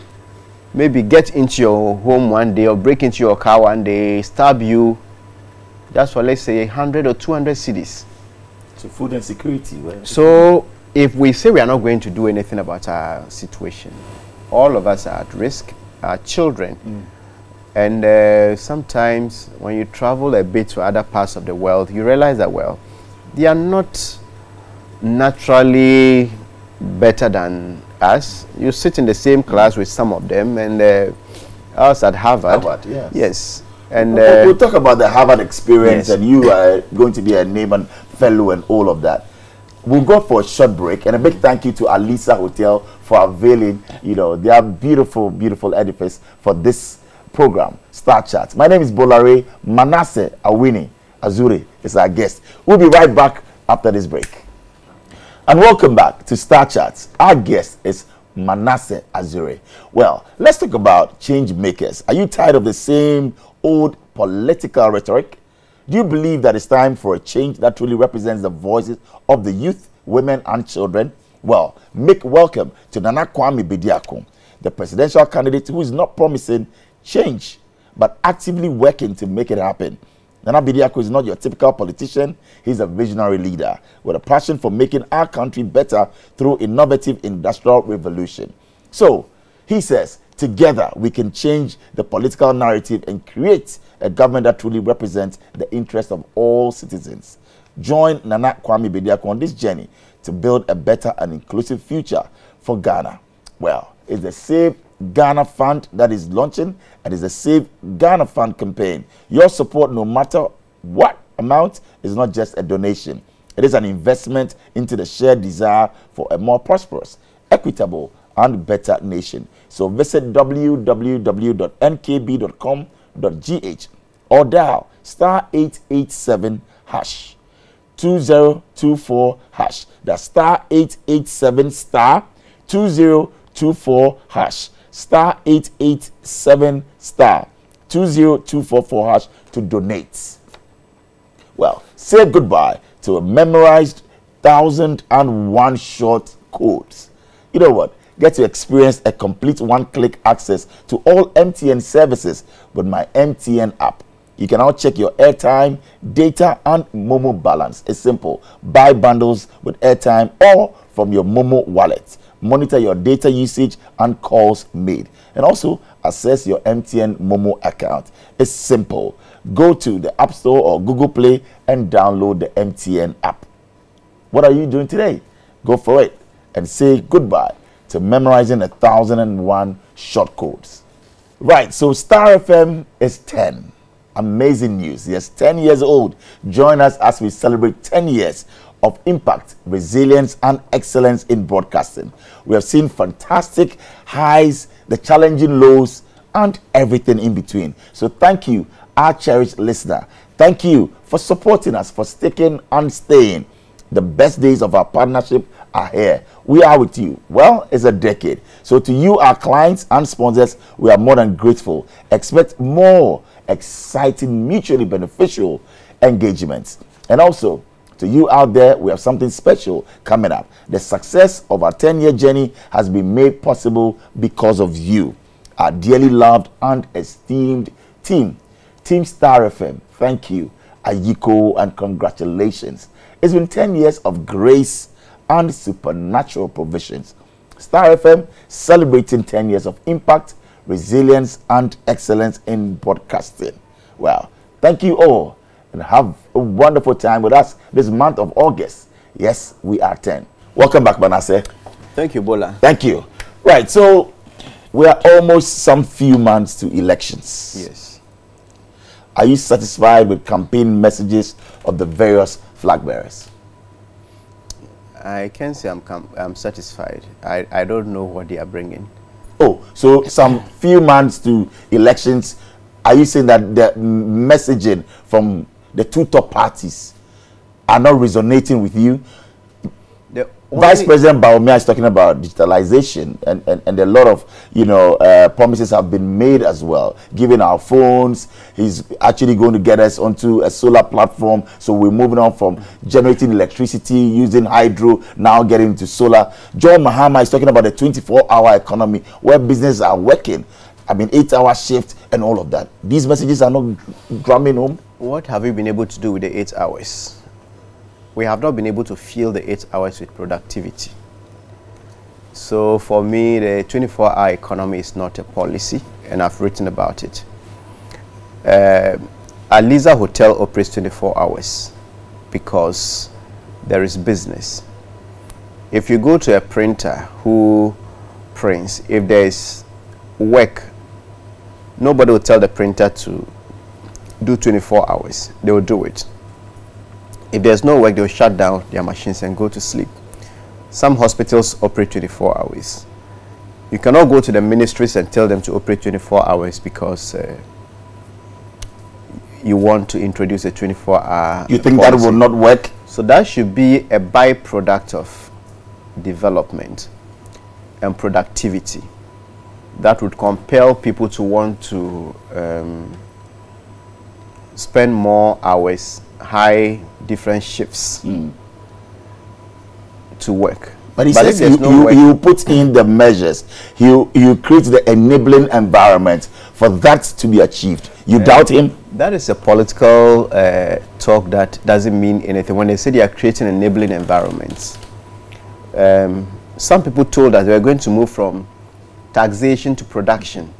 maybe get into your home one day or break into your car one day, stab you, just for, let's say, 100 or 200 cedis. So food insecurity. Right? So if we say we are not going to do anything about our situation, all of us are at risk, our children. And sometimes when you travel a bit to other parts of the world, you realize that, well, they are not naturally better than us. You sit in the same class with some of them, and us at Harvard. Yes. Yes. And we'll talk about the Harvard experience, yes. and you are going to be a name and fellow and all of that. We'll go for a short break, and a big thank you to Alisa Hotel for availing, their beautiful, beautiful edifice for this program, Star Chat. My name is Bola. Manasseh Azure is our guest. We'll be right back after this break. And welcome back to Star Chats. Our guest is Manasseh Azure. Well, let's talk about change makers. Are you tired of the same old political rhetoric? Do you believe that it's time for a change that truly represents the voices of the youth, women, and children? Well, make welcome to Nana Kwame Bediako, the presidential candidate who is not promising change, but actively working to make it happen. Nana Bediako is not your typical politician. He's a visionary leader with a passion for making our country better through innovative industrial revolution. So, he says, together we can change the political narrative and create a government that truly represents the interests of all citizens. Join Nana Kwame Bediako on this journey to build a better and inclusive future for Ghana. Well, it's the Save Ghana Fund that is launching, and it's a Save Ghana Fund campaign. Your support, no matter what amount, is not just a donation. It is an investment into the shared desire for a more prosperous, equitable, and better nation. So visit www.nkb.com.gh or dial *887# 2024#. That's *887 *2024#. *887 *2024# to donate. Well, say goodbye to a memorized 1,001 short codes. You know what? Get to experience a complete one-click access to all MTN services with my MTN app. You can now check your airtime, data, and Momo balance. It's simple. Buy bundles with airtime or from your Momo wallet. Monitor your data usage and calls made. And also access your MTN Momo account. It's simple. Go to the App Store or Google Play and download the MTN app. What are you doing today? Go for it and say goodbye to memorizing 1,001 short codes. Right, so Starr FM is 10. Amazing news. Yes, 10 years old. Join us as we celebrate 10 years of impact, resilience, and excellence in broadcasting. We have seen fantastic highs, the challenging lows, and everything in between. So thank you, our cherished listener. Thank you for supporting us, for sticking and staying. The best days of our partnership are here. We are with you. Well, it's a decade. So to you, our clients and sponsors, we are more than grateful. Expect more exciting, mutually beneficial engagements. And also, to you out there, we have something special coming up. The success of our 10-year journey has been made possible because of you, our dearly loved and esteemed team. Team Starr FM, thank you. Ayiko, and congratulations. It's been 10 years of grace and supernatural provisions. Starr FM celebrating 10 years of impact, resilience, and excellence in broadcasting. Well, thank you all, and have a wonderful time with us this month of August. Yes, we are 10. Welcome back, Manasseh. Thank you, Bola. Thank you. Right, so we are almost some few months to elections. Yes. Are you satisfied with campaign messages of the various flag bearers? I can say I'm satisfied. I don't know what they are bringing. Oh, so some few months to elections, are you saying that the messaging from the two top parties are not resonating with you? Vice President Baumia is talking about digitalization, and a lot of promises have been made as well. Given our phones, he's actually going to get us onto a solar platform. So we're moving on from generating electricity using hydro, now getting into solar. John Mahama is talking about a 24-hour economy where businesses are working. I mean, 8-hour shift and all of that. These messages are not drumming home. What have you been able to do with the 8 hours? We have not been able to fill the 8 hours with productivity. So for me, the 24-hour economy is not a policy, and I've written about it. Aliza Hotel operates 24 hours because there is business. If you go to a printer who prints, if there is work, nobody will tell the printer to do 24 hours. They will do it. If there's no work, they'll shut down their machines and go to sleep. Some hospitals operate 24 hours. You cannot go to the ministries and tell them to operate 24 hours because you want to introduce a 24-hour You think policy. That will not work? So that should be a byproduct of development and productivity that would compel people to want to spend more hours, high different shifts to work. But he says you put in the measures, you create the enabling environment for that to be achieved. You doubt him? That is a political talk that doesn't mean anything. When they say they are creating enabling environments, some people told us they were going to move from taxation to production.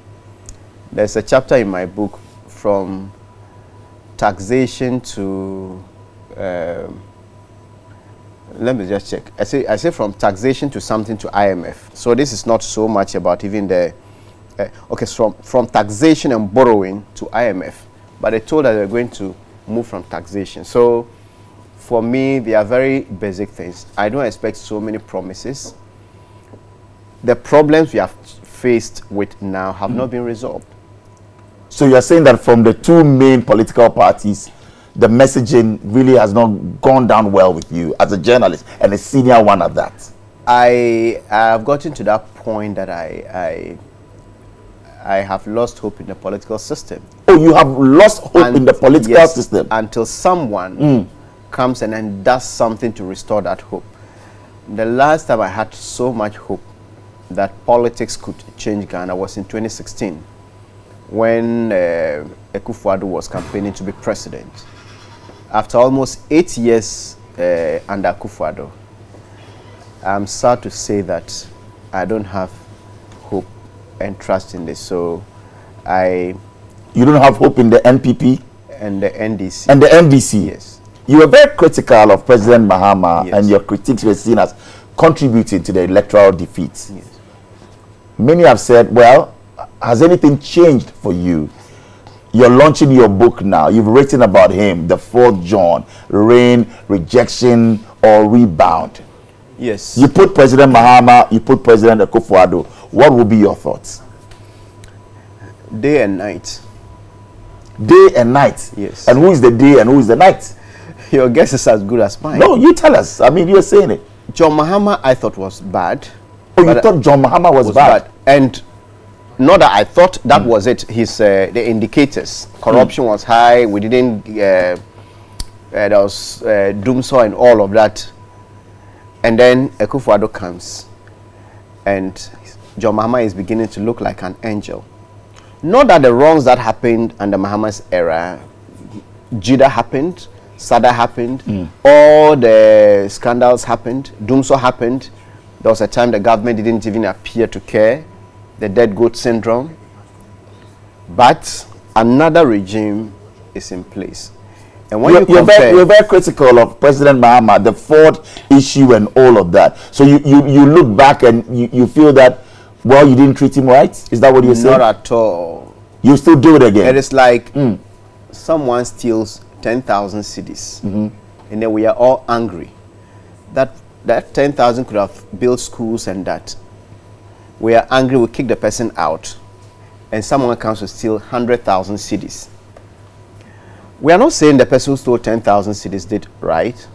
There's a chapter in my book from taxation to let me just check. I say from taxation to something to IMF. So this is not so much about even the okay, from taxation and borrowing to IMF, but they told that they're going to move from taxation. So for me, they are very basic things. I don't expect so many promises. The problems we have faced with now have not been resolved. So you're saying that from the two main political parties, the messaging really has not gone down well with you as a journalist and a senior one at that? I have gotten to that point that I have lost hope in the political system. Oh, you have lost hope in the political system? Until someone comes and then does something to restore that hope. The last time I had so much hope that politics could change Ghana was in 2016. When Akufo-Addo was campaigning to be president. After almost 8 years under Akufo-Addo, I'm sad to say that I don't have hope and trust in this. So you don't have hope in the NPP? And the NDC. And the NDC? Yes. You were very critical of President Mahama, yes, and your critiques were seen as contributing to the electoral defeat. Yes. Many have said, well, has anything changed for you? You're launching your book now. You've written about him, the fourth John, reign, rejection, or rebound. Yes. You put President Mahama, you put President Akufo-Addo. What will be your thoughts? Day and night. Day and night? Yes. And who is the day and who is the night? Your guess is as good as mine. No, you tell us. I mean, you're saying it. John Mahama, I thought was bad. Oh, you thought John Mahama was bad? And not that I thought that was it. His the indicators, corruption was high. We didn't. There was doomsaw and all of that. And then Akufo-Addo comes, and John Mahama is beginning to look like an angel. Not that the wrongs that happened under Mahama's era, Jida happened, Sada happened, all the scandals happened, doomsaw happened. There was a time the government didn't even appear to care. The dead goat syndrome, But another regime is in place. And when you're very critical of President Mahama, the Ford issue and all of that. So you look back and you feel that, well, you didn't treat him right? Is that what you're saying? Not at all. You still do it again? It is like someone steals 10,000 cedis, and then we are all angry. That 10,000 could have built schools and that. We are angry, we kick the person out, and someone comes to steal 100,000 cedis. We are not saying the person who stole 10,000 cedis did right,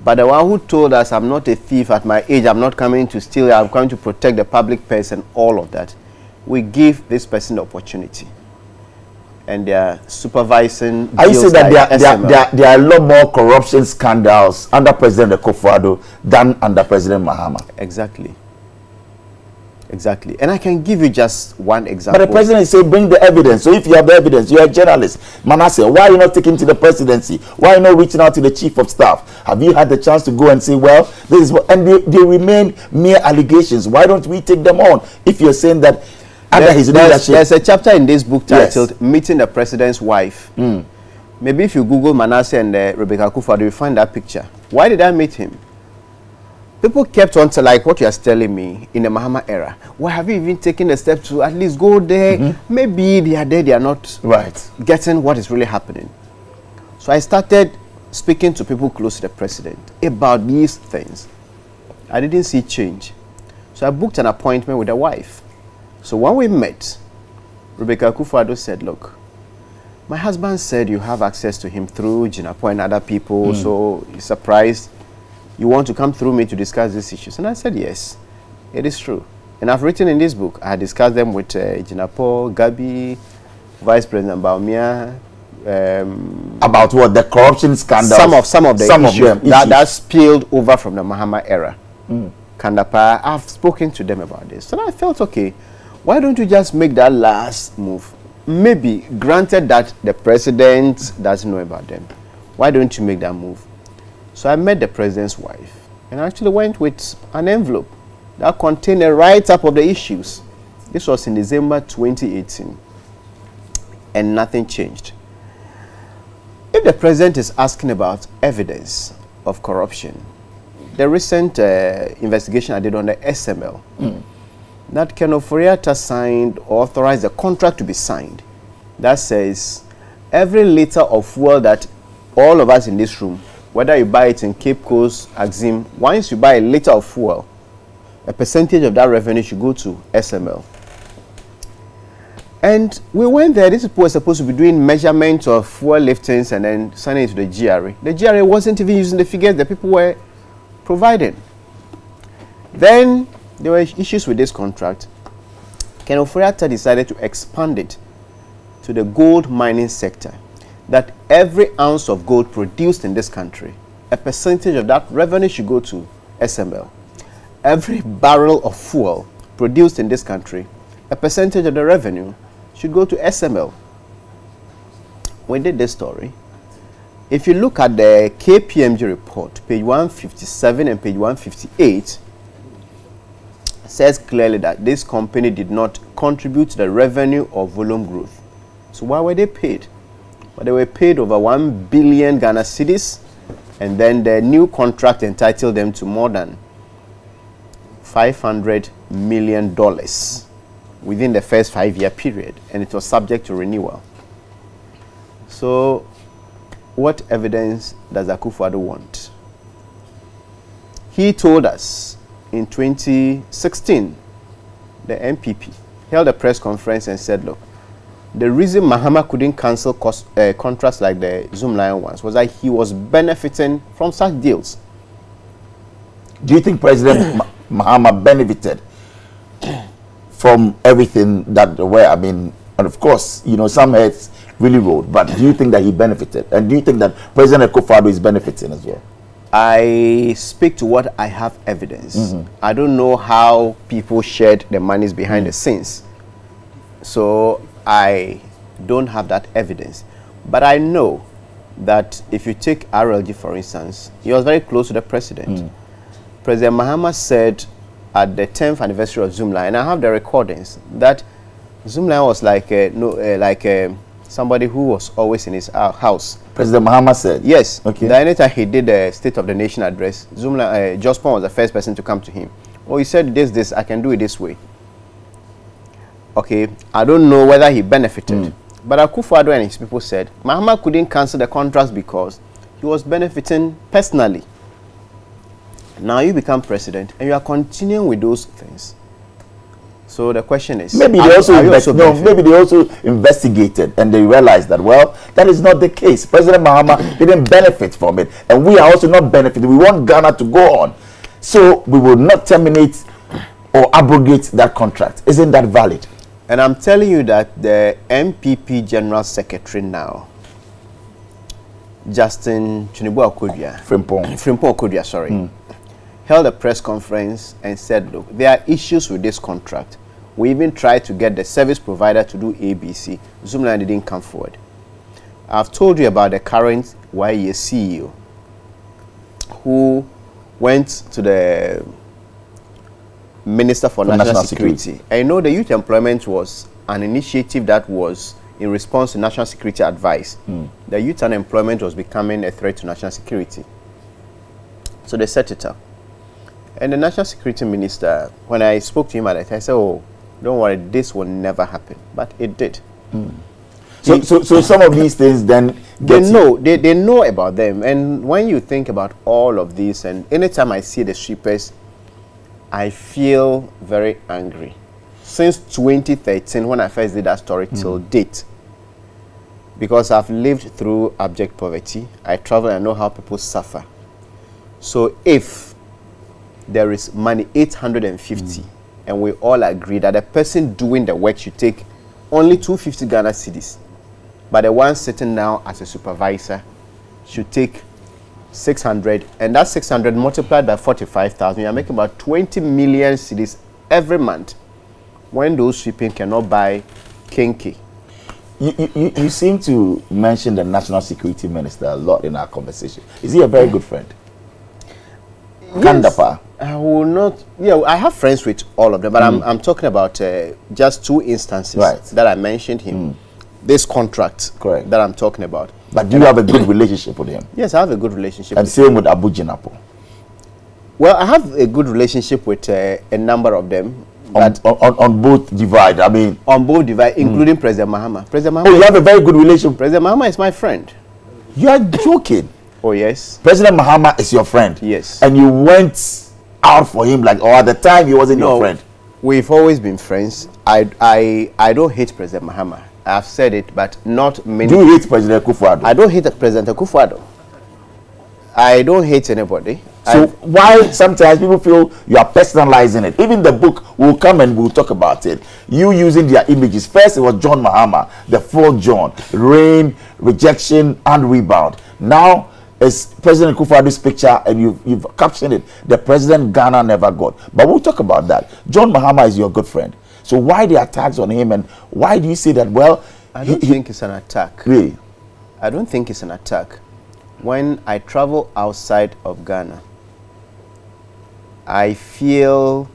but the one who told us, I'm not a thief at my age, I'm not coming to steal, I'm coming to protect the public purse and all of that, we give this person the opportunity. And they are supervising. I say that there are a lot more corruption scandals under President Akufo-Addo than under President Mahama. Exactly. Exactly. And I can give you just one example. But the president is saying, bring the evidence. So if you have the evidence, you're a journalist. Manasseh, why are you not taking to the presidency? Why are you not reaching out to the chief of staff? Have you had the chance to go and say, well, this is what, and they remain mere allegations. Why don't we take them on? If you're saying that under his leadership. There's a chapter in this book titled Meeting the President's Wife. Maybe if you Google Manasseh and Rebecca Akufo-Addo, you find that picture. Why did I meet him? People kept on to, like what you are telling me in the Mahama era. Why have you even taken the step to at least go there? Maybe they are there, they are not getting what is really happening. So I started speaking to people close to the president about these things. I didn't see change. So I booked an appointment with the wife. So when we met, Rebecca Akufo-Addo said, look, my husband said you have access to him through Jinapo and other people, so he's surprised you want to come through me to discuss these issues. And I said, yes, it is true. And I've written in this book, I had discussed them with Jinapo, Gabi, Vice President Baumia. About what? The corruption scandals? Some of the issues that spilled over from the Mahama era. Kandapa, I've spoken to them about this. So I felt, okay, why don't you just make that last move? Maybe, granted that the president doesn't know about them, why don't you make that move? So I met the president's wife and I actually went with an envelope that contained a write-up of the issues. This was in December 2018 and nothing changed. If the president is asking about evidence of corruption, the recent investigation I did on the SML, that Ken Ofori-Atta signed or authorized the contract to be signed that says every liter of fuel that all of us in this room, whether you buy it in Cape Coast, Axim, once you buy a liter of fuel, a percentage of that revenue should go to SML. And we went there. These people were supposed to be doing measurements of fuel liftings and then sending it to the GRA. The GRA wasn't even using the figures that people were providing. Then there were issues with this contract. Ken Ofori-Atta decided to expand it to the gold mining sector, that every ounce of gold produced in this country, a percentage of that revenue should go to SML. Every barrel of fuel produced in this country, a percentage of the revenue should go to SML. We did this story. If you look at the KPMG report, page 157 and page 158, says clearly that this company did not contribute to the revenue or volume growth. So why were they paid? Well, they were paid over 1 billion Ghana cedis, and then the new contract entitled them to more than $500 million within the first 5-year period, and it was subject to renewal. So what evidence does Akufo-Addo want? He told us in 2016, the MPP held a press conference and said, look, the reason Mahama couldn't cancel contracts like the Zoomlion ones was that he was benefiting from such deals. Do you think President Mahama benefited from everything that were, I mean, and of course, you know, some heads really rolled, but do you think that he benefited? And do you think that President Akufo-Addo is benefiting as well? I speak to what I have evidence. I don't know how people shared the monies behind the scenes. So I don't have that evidence. But I know that if you take RLG, for instance, he was very close to the president. President Mahama said at the 10th anniversary of Zoomlion, and I have the recordings, that Zoomline was like somebody who was always in his house. President Mahama said. Yes. Okay. The anytime he did the State of the Nation address, Zoomline, Jospon was the first person to come to him. Oh, he said this, I can do it this way. Okay, I don't know whether he benefited. But Akufo-Addo and his people said, Mahama couldn't cancel the contracts because he was benefiting personally. Now you become president and you are continuing with those things. So the question is, maybe they also investigated and they realized that, well, that is not the case. President Mahama didn't benefit from it, and we are also not benefiting. We want Ghana to go on, so we will not terminate or abrogate that contract. Isn't that valid? And I'm telling you that the MPP General Secretary now, Justin Frimpong Okodua, sorry, held a press conference and said, look, there are issues with this contract. We even tried to get the service provider to do ABC. Zoomline didn't come forward. I've told you about the current YES CEO who went to the Minister for National Security. I know the youth employment was an initiative that was in response to national security advice. The youth unemployment was becoming a threat to national security. So they set it up. And the National Security Minister, when I spoke to him at that time, I said, oh, don't worry, this will never happen. But it did. So some of these things then they know about them. And when you think about all of this, and anytime I see the sweepers, I feel very angry. Since 2013, when I first did that story till date, because I've lived through abject poverty, I travel and I know how people suffer. So if there is money, 850, and we all agree that the person doing the work should take only 250 Ghana cedis, but the one sitting now as a supervisor should take 600, and that 600 multiplied by 45,000, you're making about 20 million cedis every month, when those sweeping cannot buy kinky. You seem to mention the National Security Minister a lot in our conversation. Is he a very good friend? Yes. Kandapa. I will not. Yeah, I have friends with all of them, but I'm talking about just two instances that I mentioned him. This contract that I'm talking about. But do you have a good relationship with him? Yes, I have a good relationship. And same with Abu Jinapo. Well, I have a good relationship with a number of them. On both divide, I mean. On both divide, including President Mahama. President Mahama. Oh, you have a very good relationship. President Mahama is my friend. You are joking. Oh, yes. President Mahama is your friend. Yes. And you went out for him, like, or at the time he wasn't your friend. We've always been friends. I don't hate President Mahama. I've said it, but not many. Do you hate President Akufo-Addo? I don't hate President Akufo-Addo. I don't hate anybody. So why sometimes people feel you are personalizing it? Even the book will come and we'll talk about it. You using their images. First it was John Mahama, the fourth John, reign, rejection, and rebound. Now it's President Akufo-Addo's picture, and you've captioned it, the president Ghana never got. But we'll talk about that. John Mahama is your good friend. So why the attacks on him, and why do you say that? Well, I don't think it's an attack. Really? I don't think it's an attack. When I travel outside of Ghana, I feel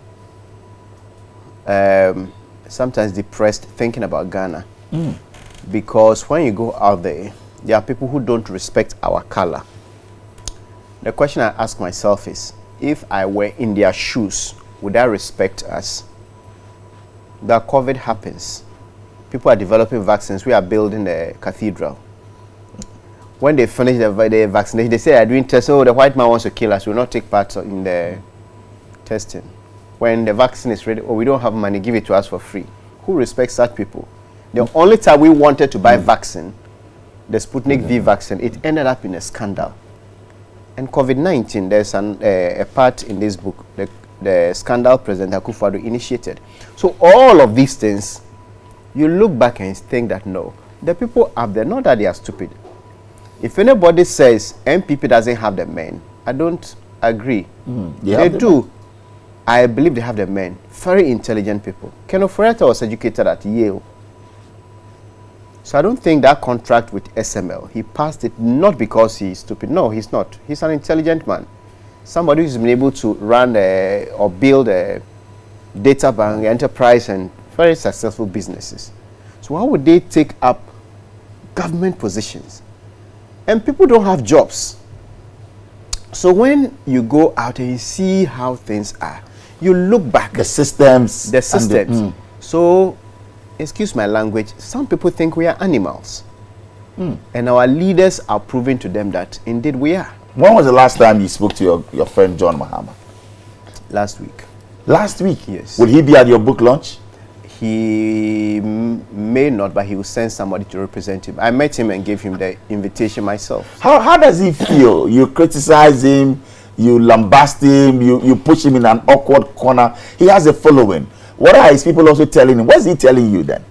sometimes depressed thinking about Ghana. Because when you go out there are people who don't respect our color. The question I ask myself is, if I were in their shoes, would I respect us? That COVID happens. People are developing vaccines. We are building a cathedral. When they finish the vaccination, they say they're doing tests. Oh, the white man wants to kill us. We will not take part in the testing. When the vaccine is ready, oh, we don't have money, give it to us for free. Who respects such people? The only time we wanted to buy vaccine, the Sputnik V vaccine, it ended up in a scandal. And COVID-19, there's a part in this book, the scandal President Akufo-Addo initiated. So all of these things, you look back and think that no, the people up there, not that they are stupid. If anybody says MPP doesn't have the men, I don't agree. They do. I believe they have the men. Very intelligent people. Ken Oforiatta was educated at Yale. So I don't think that contract with SML, he passed it not because he's stupid. No, he's not. He's an intelligent man. Somebody who's been able to run or build a data bank, enterprise, and very successful businesses. So why would they take up government positions? And people don't have jobs. So when you go out and you see how things are, you look back. The systems. The systems. So, excuse my language, some people think we are animals. And our leaders are proving to them that indeed we are. When was the last time you spoke to your friend John Mahama? Last week. Last week? Yes. Will he be at your book launch? He may not, but he will send somebody to represent him. I met him and gave him the invitation myself. How does he feel? You criticize him, you lambast him, you push him in an awkward corner. He has a following. What are his people also telling him? What is he telling you then?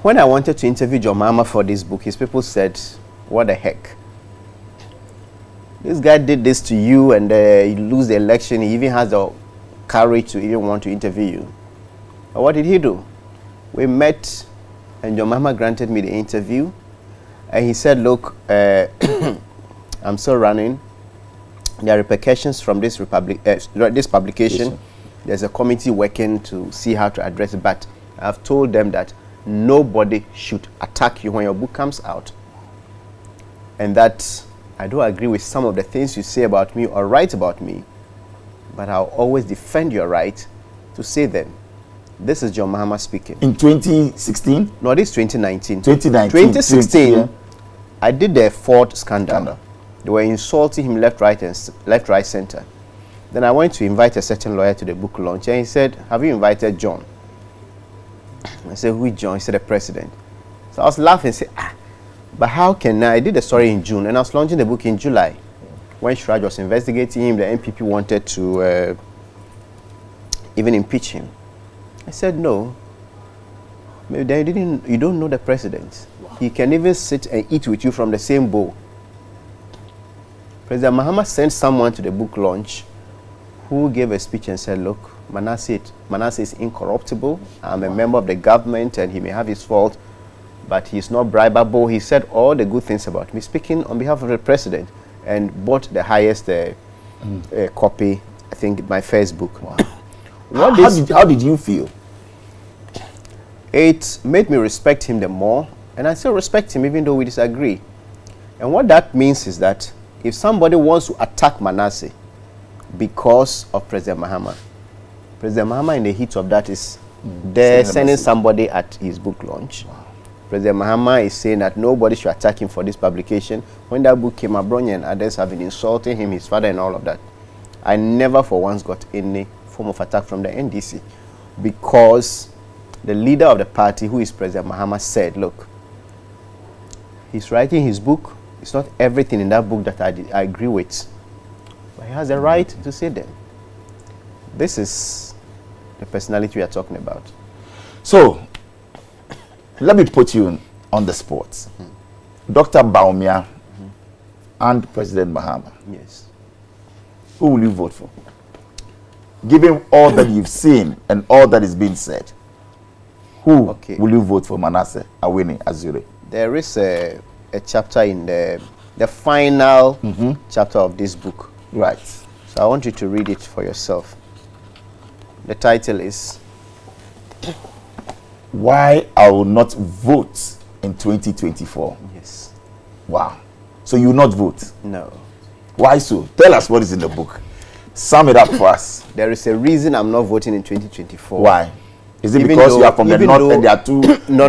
When I wanted to interview John Mahama for this book, his people said, what the heck? This guy did this to you and you lose the election. He even has the courage to even want to interview you. But what did he do? We met and John Mahama granted me the interview. And he said, look, I'm still running. There are repercussions from this publication. There's a committee working to see how to address it. But I've told them that nobody should attack you when your book comes out. And that I do agree with some of the things you say about me or write about me. But I'll always defend your right to say them. This is John Mahama speaking. In 2016? No, this is 2019. 2019. 2016, I did the Ford scandal. They were insulting him left, right, center. Then I went to invite a certain lawyer to the book launch, and he said, have you invited John? I said, who is John? He said, the president. So I was laughing and said, but how can I did the story in June, and I was launching the book in July. When Starr was investigating him, the NPP wanted to even impeach him. I said, no. Maybe then you don't know the president. Wow. He can even sit and eat with you from the same bowl. President Mahama sent someone to the book launch who gave a speech and said, look, Manasseh is incorruptible. I'm a member of the government and he may have his fault, but he's not bribable. He said all the good things about me, speaking on behalf of the president, and bought the highest copy, I think, my first book. Wow. How did you feel? It made me respect him the more, and I still respect him even though we disagree. And what that means is that if somebody wants to attack Manasseh because of President Mahama in the heat of that is there sending somebody at his book launch. Wow. President Mahama is saying that nobody should attack him for this publication. When that book came, Abronya and others have been insulting him, his father and all of that. I never for once got any form of attack from the NDC because the leader of the party, who is President Mahama, said, look, he's writing his book. It's not everything in that book that I agree with, but he has a right to say them. This is the personality we are talking about. So, let me put you on the spot. Dr. Baumia and President Mahama. Yes. Who will you vote for? Given all that you've seen and all that is being said, who will you vote for? Manasseh Awuni Azure? There is a chapter in the final chapter of this book. Right. So I want you to read it for yourself. The title is Why I Will Not Vote in 2024. Yes. Wow. So you will not vote? No. Why so? Tell us what is in the book. Sum it up for us. There is a reason I'm not voting in 2024. Why? Is it because you are from the north and there are two? No.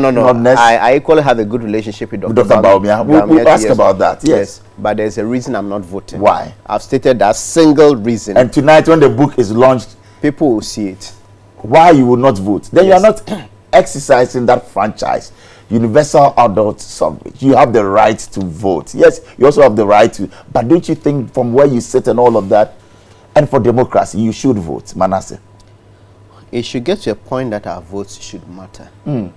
I equally have a good relationship with Dr. Baumia. We'll ask about that. Yes. But there's a reason I'm not voting. Why? I've stated that single reason. And tonight when the book is launched, people will see it. Why you will not vote? Then you are not exercising that franchise. Universal adult suffrage. You have the right to vote. Yes, you also have the right to. But don't you think from where you sit and all of that, and for democracy, you should vote, Manasseh? It should get to a point that our votes should matter. You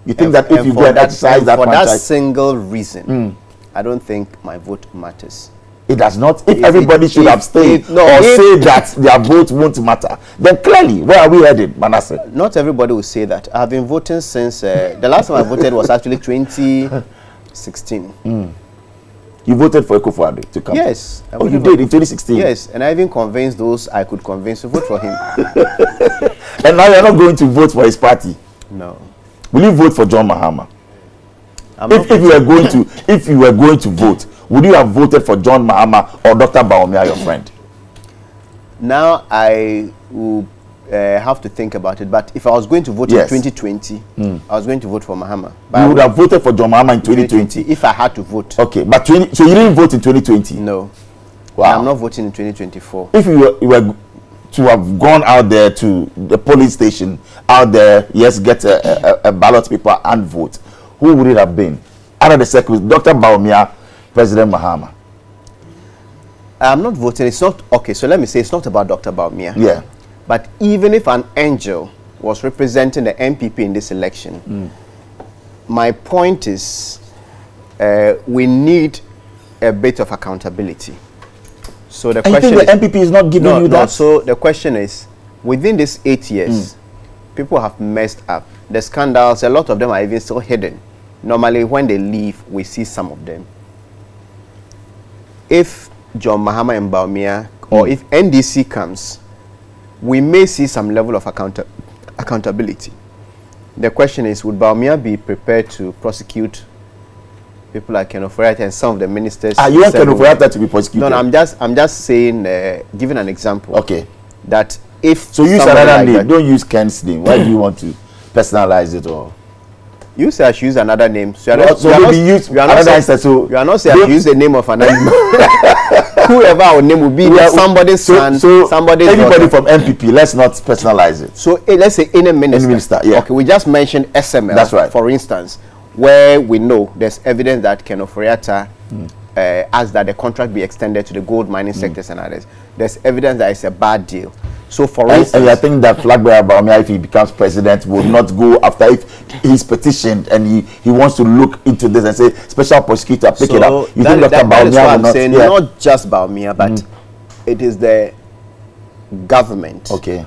think that if you go and exercise that franchise, for that single reason, I don't think my vote matters. It does not. If everybody should abstain or say that their vote won't matter, then clearly, where are we headed, Manasseh? Not everybody will say that. I've been voting since the last time I voted was actually 2016. You voted for Akufo-Addo to come? Yes. Oh, you did in 2016? Yes, and I even convinced those I could convince to vote for him. And now you're not going to vote for his party? No. Will you vote for John Mahama? If you were going to vote, would you have voted for John Mahama or Dr. Bawumia, your friend? Now I will have to think about it. But if I was going to vote in 2020, I was going to vote for Mahama. But you would have voted for John Mahama in 2020 if I had to vote. Okay, but so you didn't vote in 2020? No. Wow. I'm not voting in 2024. If you were to have gone out there to the polling station, out there, yes, get a ballot paper and vote, who would it have been? Out of the circle, Dr. Bawumia, President Mahama. I'm not voting. It's not okay. So let me say, it's not about Dr. Bawumia. Yeah. But even if an angel was representing the MPP in this election, my point is, we need a bit of accountability. So the question you is, think the MPP is not giving you that? So the question is, within these 8 years, people have messed up. The scandals, a lot of them are even still hidden. Normally, when they leave, we see some of them. If John Mahama and Bawumia, or if NDC comes, we may see some level of accountability. The question is, would Bawumia be prepared to prosecute people like Ken Ofori-Atta and some of the ministers? You want Ken Ofori-Atta to be prosecuted? No, I'm just saying, giving an example. Okay. That if so use another name, don't use Ken's name. Why do you want to personalize it all? You say I should use another name. So you are not saying I should use the name of another name. Whoever our name will be, somebody's son, somebody's anybody daughter. from MPP. Let's not personalize it. So let's say any minister. Yeah. Okay, we just mentioned SML. That's right. For instance, where we know there's evidence that Ken Ofori-Atta asked that the contract be extended to the gold mining sectors and others. There's evidence that it's a bad deal. So for instance, and I think that Flagbearer Bawumia, if he becomes president, will not go after if he's petitioned and he wants to look into this and say special prosecutor pick it up. You think Dr. Bawumia will not? Saying, not just Bawumia, but it is the government of the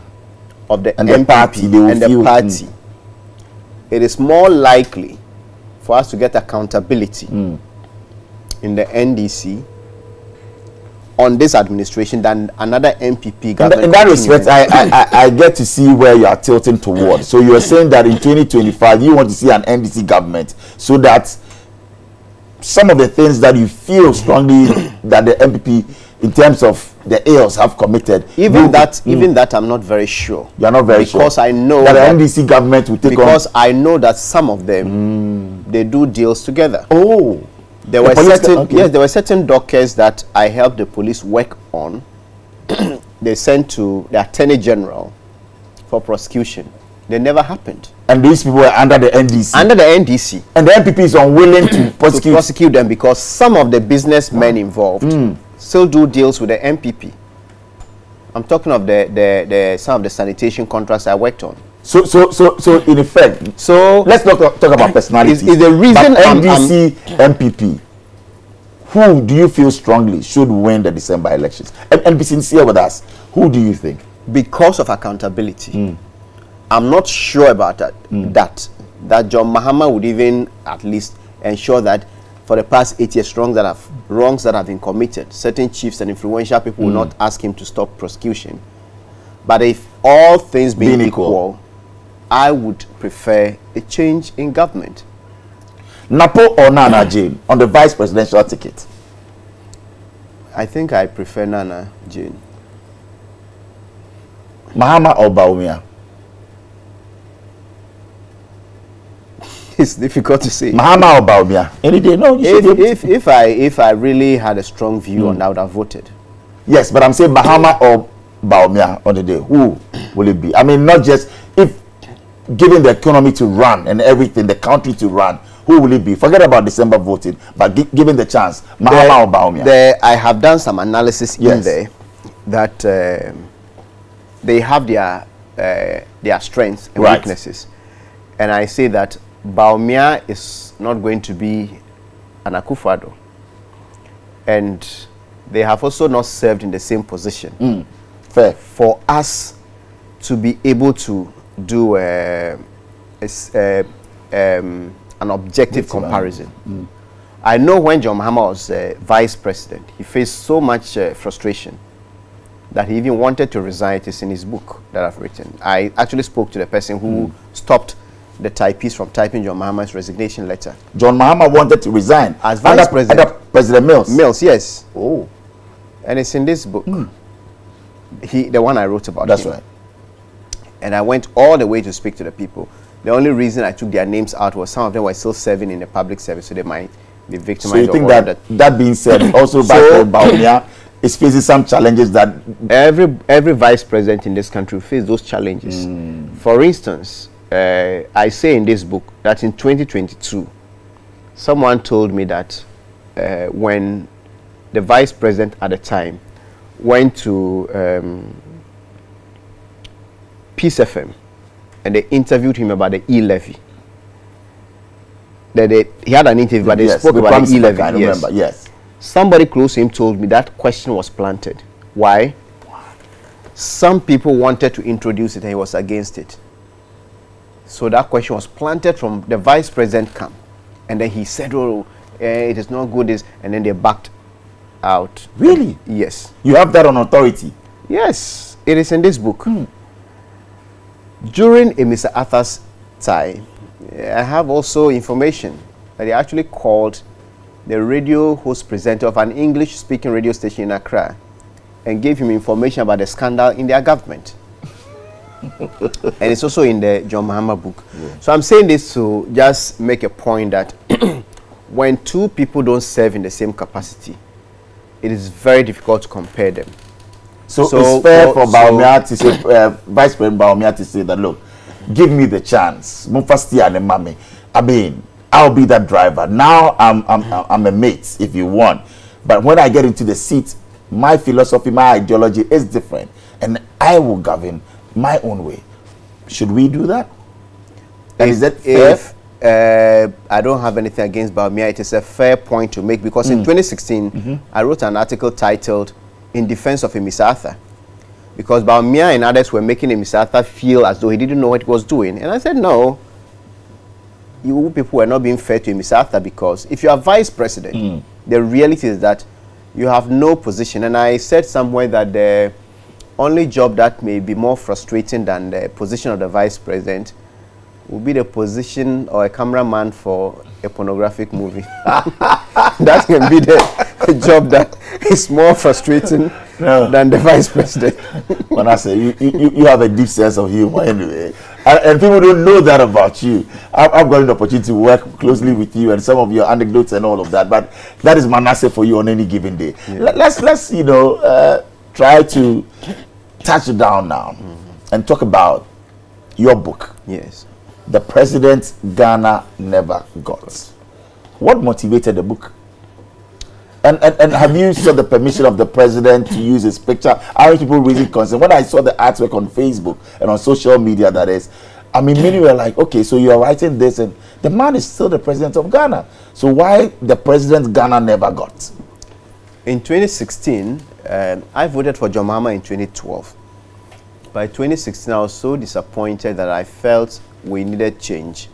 MPP and the party. It is more likely for us to get accountability in the NDC on this administration than another MPP government. In that respect, I get to see where you are tilting toward. So you are saying that in 2025 you want to see an NDC government so that some of the things that you feel strongly that the MPP in terms of the ills have committed. Even that I'm not very sure. You are not very sure. Because I know that the NDC government will take because I know that some of them they do deals together. Oh. There were certain dockets that I helped the police work on. They sent to the Attorney General for prosecution. They never happened. And these people were under the NDC? Under the NDC. And the MPP is unwilling to prosecute them because some of the businessmen involved still do deals with the MPP. I'm talking of some of the sanitation contracts I worked on. So in effect, let's not talk about personality. Is the reason NDC, MPP, who do you feel strongly should win the December elections? And be sincere with us. Who do you think? Because of accountability. I'm not sure about that. That John Mahama would even at least ensure that for the past 8 years, wrongs that have been committed, certain chiefs and influential people will not ask him to stop prosecution. But if all things being equal, I would prefer a change in government. Napo or Nana Jane on the vice presidential ticket? I think I prefer Nana Jane. Mahama or Bawumia? It's difficult to say. Mahama or Bawumia? Any day? No. If I really had a strong view on that, I would have voted. Yes, but I'm saying Mahama or Bawumia on the day. Who will it be? I mean, not just if given the economy to run and everything, the country to run, who will it be? Forget about December voting, but given the chance, Mahama or Bawumia? I have done some analysis in there that they have their strengths and weaknesses, and I say that Bawumia is not going to be an Akufo-Addo, and they have also not served in the same position. Fair. For us to be able to do an objective comparison. I know when John Mahama was vice president, he faced so much frustration that he even wanted to resign. It is in his book that I've written. I actually spoke to the person who stopped the typeist from typing John Mahama's resignation letter. John Mahama wanted to resign as vice president. Under President Mills. Mills, yes. Oh. And it's in this book. The one I wrote about. That's him. right. And I went all the way to speak to the people. The only reason I took their names out was some of them were still serving in the public service, so they might be victimized. So you think that being said, also so, Bawumia is facing some challenges that every vice president in this country face those challenges. For instance, I say in this book that in 2022, someone told me that when the vice president at the time went to Peace FM and they interviewed him about the e-levy. He had an interview, but they spoke about the e-levy. I remember, yes. Somebody close to him told me that question was planted. Why? Some people wanted to introduce it and he was against it. So that question was planted from the vice president camp. And then he said, oh, it is not good, and then they backed out. Really? Yes. You have that on authority? Yes. It is in this book. During Mr. Arthur's time, I have also information that he actually called the radio host presenter of an English-speaking radio station in Accra and gave him information about the scandal in their government. And it's also in the John Mahama book. Yeah. So I'm saying this to just make a point that when two people don't serve in the same capacity, it is very difficult to compare them. So it's fair for Bawumia to say, Vice President Bawumia to say that, look, give me the chance. I mean, I'll be that driver. Now I'm a mate if you want. But when I get into the seat, my philosophy, my ideology is different. And I will govern my own way. Should we do that? And is that fair? I don't have anything against Bawumia. It is a fair point to make because in 2016, I wrote an article titled In Defense of Mr. Arthur. Because Bawumia and others were making Mr. Arthur feel as though he didn't know what he was doing. And I said, no, you people were not being fair to Mr. Arthur because if you are vice president, the reality is that you have no position. And I said somewhere that the only job that may be more frustrating than the position of the vice president would be the position or a cameraman for a pornographic movie. That can be the job that is more frustrating than the vice president. Manasseh, you have a deep sense of humor anyway. And people don't know that about you. I've got an opportunity to work closely with you and some of your anecdotes and all of that. But that is Manasseh for you on any given day. Yeah. Let's try to touch down now and talk about your book. Yes. The President Ghana Never Got. What motivated the book? And have you sought the permission of the president to use his picture? Are people raising concern? When I saw the artwork on Facebook and on social media, that is, I mean, many were like, okay, so you are writing this, and the man is still the president of Ghana. So why the president Ghana never got? In 2016, I voted for John Mahama in 2012. By 2016, I was so disappointed that I felt we needed change.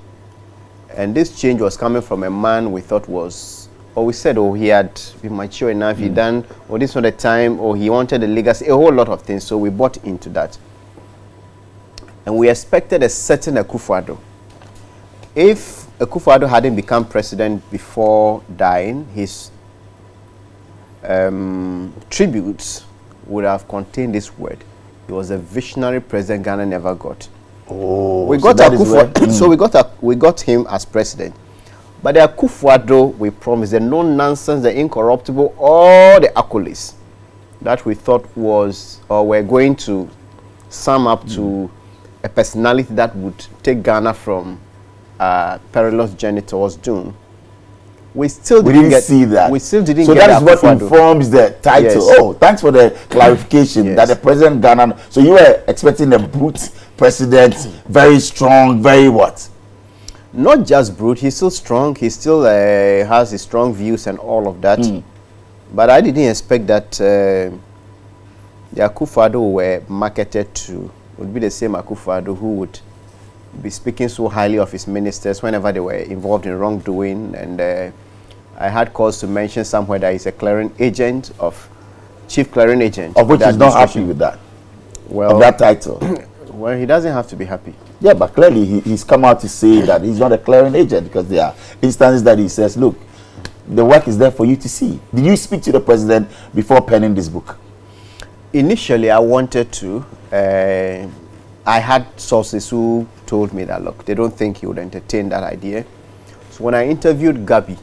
And this change was coming from a man we thought was, or we said, oh, he had been mature enough, he done, or this was the time, or he wanted a legacy, a whole lot of things. So we bought into that. And we expected a certain Akufo-Addo. If Akufo-Addo hadn't become president before dying, his tributes would have contained this word. He was a visionary president Ghana never got. Oh, we got Akufo, so we got him as president. But the Akufo-Addo we promised, the no-nonsense, the incorruptible, all the accolades that we thought was or were going to sum up to a personality that would take Ghana from a perilous journey towards doom. We didn't see that. We still didn't so get that is what informs the title. Yes. Oh, thanks for the clarification that the president Ghana. So you were expecting a brute president, very strong, very what? Not just brute. He's still strong. He still has his strong views and all of that. But I didn't expect that the Akufo-Addo were marketed to would be the same Akufo-Addo who would be speaking so highly of his ministers whenever they were involved in wrongdoing. And I had cause to mention somewhere that he's a clearing agent chief clearing agent. Of which he's not happy with that. Well, of that title. Well, he doesn't have to be happy. Yeah, but clearly he's come out to say that he's not a clearing agent, because there are instances that he says, look, the work is there for you to see. Did you speak to the president before penning this book? Initially, I wanted to. I had sources who told me that, look, they don't think he would entertain that idea. So when I interviewed Gabi,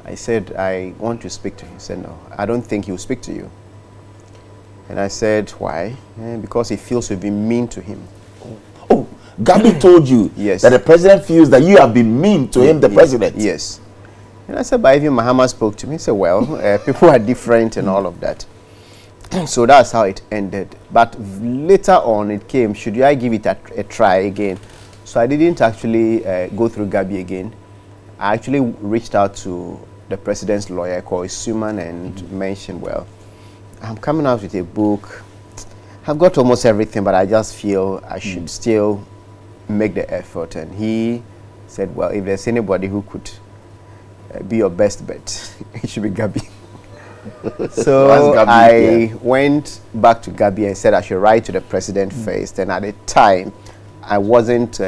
I said, I want to speak to him. He said, no, I don't think he will speak to you. And I said, why? Because he feels you've been mean to him. Oh, Gabi told you yes. that the president feels that you have been mean to him, the president. Yes. And I said, but even Mahama spoke to me. He said, well, people are different and all of that. So that's how it ended. But later on, it came, should I give it a try again? So I didn't actually go through Gabi again. I actually reached out to the president's lawyer called Suman and mentioned, well, I'm coming out with a book. I've got almost everything, but I just feel I should still make the effort. And he said, well, if there's anybody who could be your best bet, it should be Gabi. So Gabi, I went back to Gabi and said I should write to the president first. And at the time, I wasn't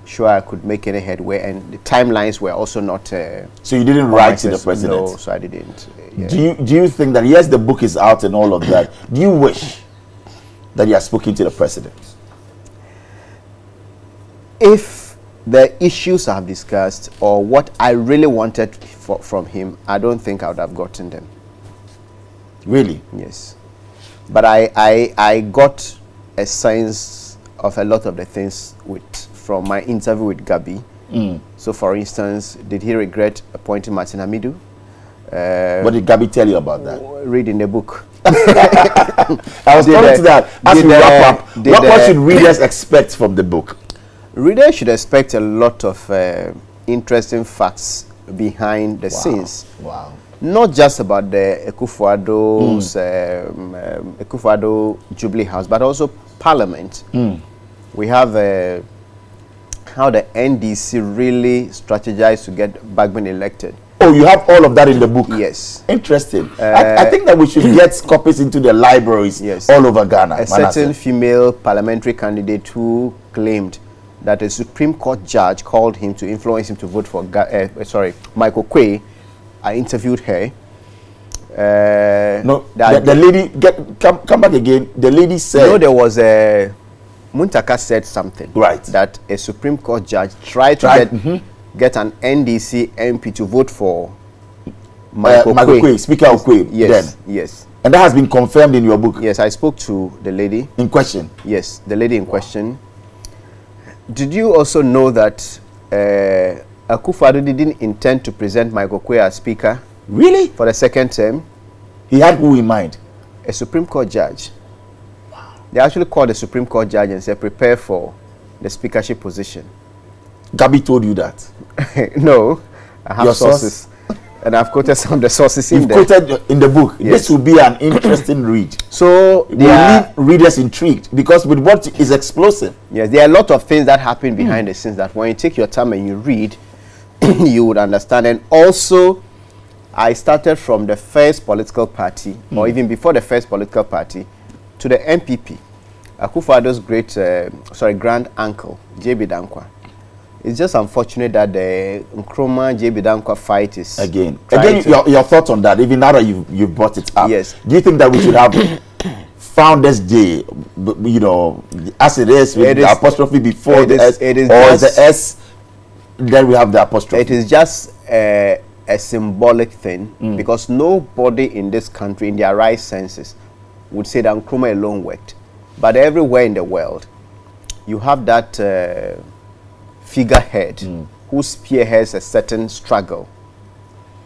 sure I could make any headway, and the timelines were also not. So you didn't write to the president? No, so I didn't. Yeah. Do you think that, yes, the book is out and all of that, do you wish that you had spoken to the president? If the issues I've discussed or what I really wanted from him, I don't think I would have gotten them. Really? Yes. But I got a sense of a lot of the things from my interview with Gabi. So, for instance, did he regret appointing Martin Hamidu? What did Gabi tell you about that? Read in the book. I was coming to that. As we wrap up, what should readers expect from the book? Readers should expect a lot of interesting facts behind the scenes. Wow. Not just about the Akufo-Addo's Akufo-Addo Jubilee House, but also Parliament. We have how the NDC really strategized to get Bagbin elected. Oh, you have all of that in the book? Yes. Interesting. I think that we should get copies into the libraries all over Ghana. A certain female parliamentary candidate who claimed that a Supreme Court judge called him to influence him to vote for Michael Quay. I interviewed her. No, the lady, come back again. The lady said... No, there was a... Muntaka said something. Right. That a Supreme Court judge tried to get an NDC MP to vote for Michael Quay. Speaker of Quay. Yes, yes. And that has been confirmed in your book? Yes, I spoke to the lady. In question? Yes, the lady in question. Did you also know that Akufo-Addo didn't intend to present Michael Quay as Speaker? Really? For the second term. He had who in mind? A Supreme Court judge. Wow. They actually called the Supreme Court judge and said, prepare for the speakership position. Gabi told you that? No. I have sources. And I've quoted some of the sources in there. You've quoted in the book. Yes. This will be an interesting read. So we leave readers intrigued, because with what is explosive. Yes, there are a lot of things that happen behind the scenes that when you take your time and you read, you would understand. And also, I started from the first political party, or even before the first political party, to the MPP. Akufo-Addo's grand uncle, J.B. Dankwa. It's just unfortunate that the Nkrumah J.B. Dankwa fight is... Again, your thoughts on that, even now that you've brought it up. Yes. Do you think that we should have Founders Day, you know, as it is, with the apostrophe before the S, or the S, then we have the apostrophe? It is just a symbolic thing, because nobody in this country, in their right senses, would say that Nkrumah alone worked. But everywhere in the world, you have that... figurehead who spearheads a certain struggle.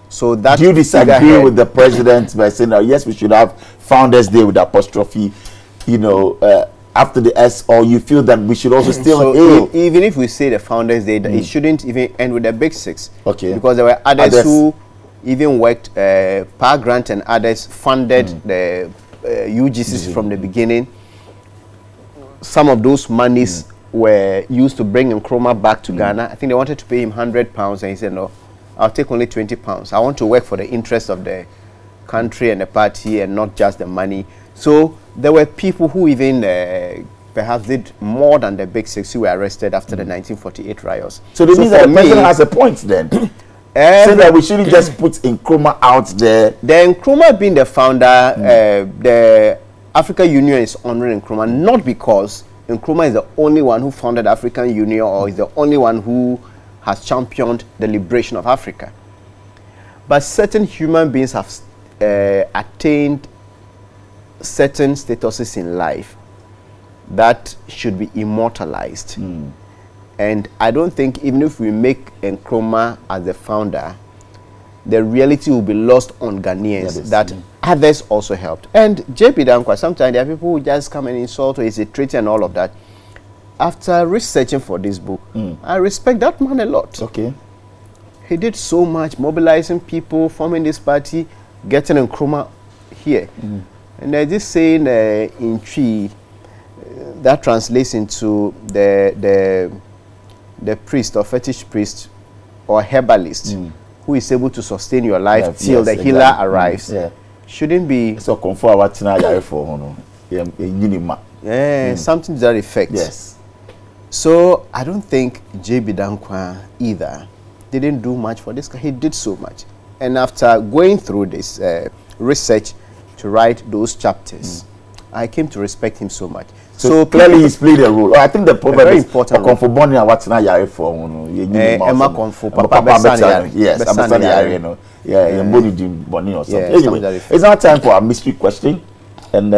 So that... Do you disagree with the president by saying, yes, we should have Founders Day with apostrophe, you know, after the S, or you feel that we should also still hail? Even if we say the Founders Day, it shouldn't even end with the big six. Okay. Because there were others who even worked, Power Grant and others funded the UGCs from the beginning. Some of those monies were used to bring Nkrumah back to Ghana. I think they wanted to pay him £100, and he said, no, I'll take only 20 pounds. I want to work for the interest of the country and the party and not just the money. So there were people who even perhaps did more than the big six who were arrested after the 1948 riots. So this means that the president has a point then. Saying that we shouldn't just put Nkrumah out there. The Nkrumah being the founder, the African Union is honoring Nkrumah, not because Nkrumah is the only one who founded the African Union or is the only one who has championed the liberation of Africa. But certain human beings have attained certain statuses in life that should be immortalized. And I don't think even if we make Nkrumah as the founder, the reality will be lost on Ghanaians that others also helped. And JP Dankwa, sometimes there are people who just come and insult or is a traitor and all of that. After researching for this book, I respect that man a lot. Okay. He did so much, mobilizing people, forming this party, getting Nkrumah here. And there's this saying in Twi that translates into the priest or fetish priest or herbalist who is able to sustain your life till the healer arrives. Shouldn't be so comfort what for something to that effect. Yes. So I don't think JB Dankwa either didn't do much for this guy. He did so much. And after going through this research to write those chapters, I came to respect him so much. So clearly he's played a role. I think the problem very is important for Bonnie and what's not yare for Emma Konfo, Papa yes, yeah, Bonnie or something. Anyway, it's now time for our mystery question, and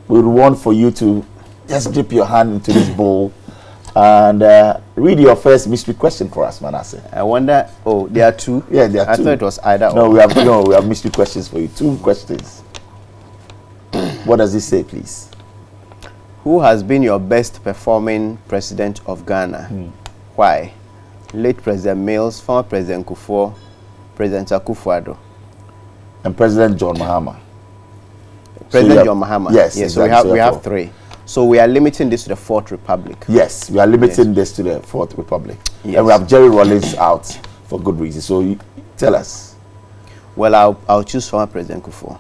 we want for you to just dip your hand into this bowl and read your first mystery question for us, Manasseh. I wonder. Oh, there are two. Yeah, there are two. I thought it was either. No, we have mystery questions for you. Two questions. What does it say, please? Who has been your best performing president of Ghana? Why? Late President Mills, former President Kufuor, President Akufo-Addo, and President John Mahama. President John Mahama. Yes. Yes. Exactly. So we have three. So we are limiting this to the Fourth Republic. Yes, we are limiting this to the Fourth Republic. Yes. And we have Jerry Rawlings out for good reason. So you tell us. Well, I'll choose former President Kufuor.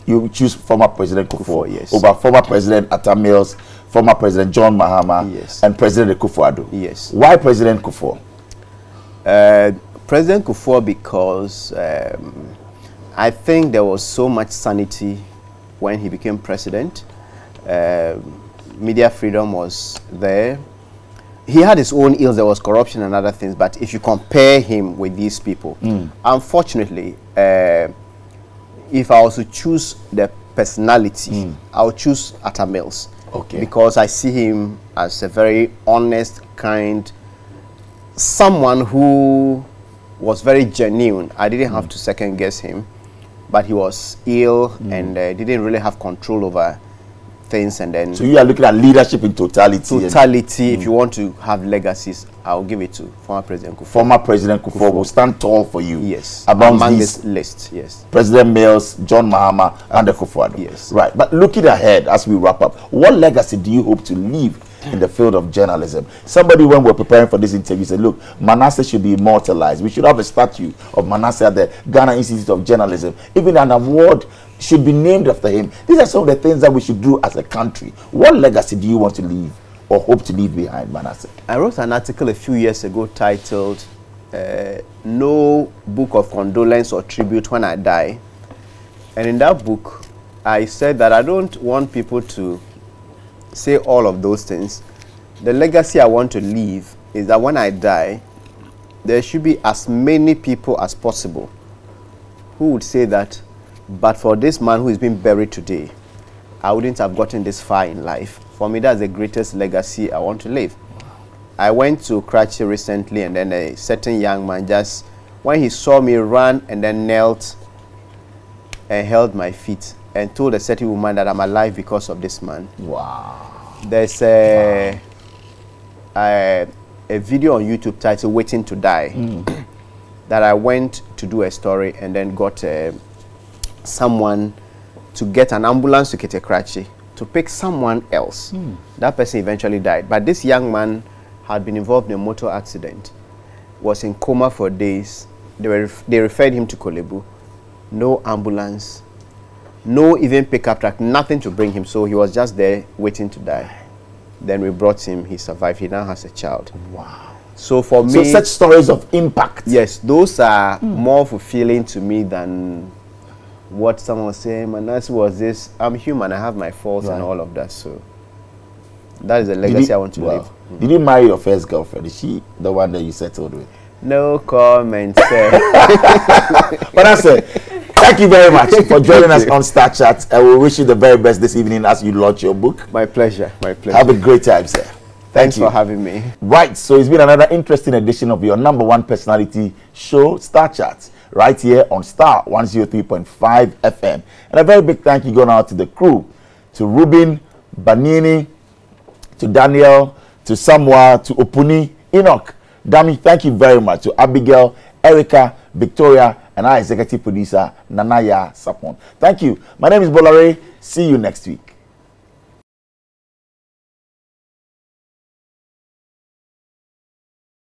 You choose former President Kufuor, yes, over former President Atta Mills, former President John Mahama, yes, and President Akufo-Addo. Yes. Why President Kufuor? President Kufuor because I think there was so much sanity when he became president. Media freedom was there. He had his own ills. There was corruption and other things. But if you compare him with these people, unfortunately, if I was to choose the personality, I'll choose Atta Mills. Okay. Because I see him as a very honest, kind, someone who was very genuine. I didn't have to second guess him, but he was ill and didn't really have control over things. And then, so you are looking at leadership in totality. If you want to have legacies, I'll give it to former President Kufuor. Former President Kufuor will stand tall for you. Yes. Among this list. Yes. President Mills, John Mahama, and Akufo-Addo. Yes. Right. But looking ahead as we wrap up, what legacy do you hope to leave in the field of journalism? Somebody, when we're preparing for this interview, said, look, Manasseh should be immortalized. We should have a statue of Manasseh at the Ghana Institute of Journalism. Even an award should be named after him. These are some of the things that we should do as a country. What legacy do you want to leave or hope to leave behind, Manasseh? I wrote an article a few years ago titled, No Book of Condolence or Tribute When I Die. And in that book, I said that I don't want people to say all of those things. The legacy I want to leave is that when I die, there should be as many people as possible who would say that, but for this man who is being buried today, I wouldn't have gotten this far in life. For me, that's the greatest legacy I want to leave. I went to Kratchi recently, and then a certain young man just, when he saw me run and then knelt and held my feet and told a certain woman that I'm alive because of this man. Wow. There's a video on YouTube titled Waiting to Die that I went to do a story and then got someone to get an ambulance to Kratchi to pick someone else. That person eventually died. But this young man had been involved in a motor accident, was in coma for days, they referred him to Kolebu. No ambulance, no even pickup truck, nothing to bring him. So he was just there waiting to die. Then we brought him. He survived. He now has a child. Wow. So for me, so such stories of impact. Yes, those are more fulfilling to me than what someone was saying. Manasseh was this. I'm human. I have my faults and all of that. So that is the legacy I want to leave. Did you marry your first girlfriend? Is she the one that you settled with? No comment, sir. Manasseh, thank you very much for joining us on Star Chat. I will wish you the very best this evening as you launch your book. My pleasure. My pleasure. Have a great time, sir. Thanks for having me. Right, so it's been another interesting edition of your #1 personality show, Star Chat, right here on Starr 103.5 FM. And a very big thank you going out to the crew, to Ruben, Banini, to Daniel, to Samoa, to Opuni, Enoch. Dami, thank you very much. To Abigail, Erica, Victoria, and our executive producer, Nanaya Sapon. Thank you. My name is Bola. See you next week.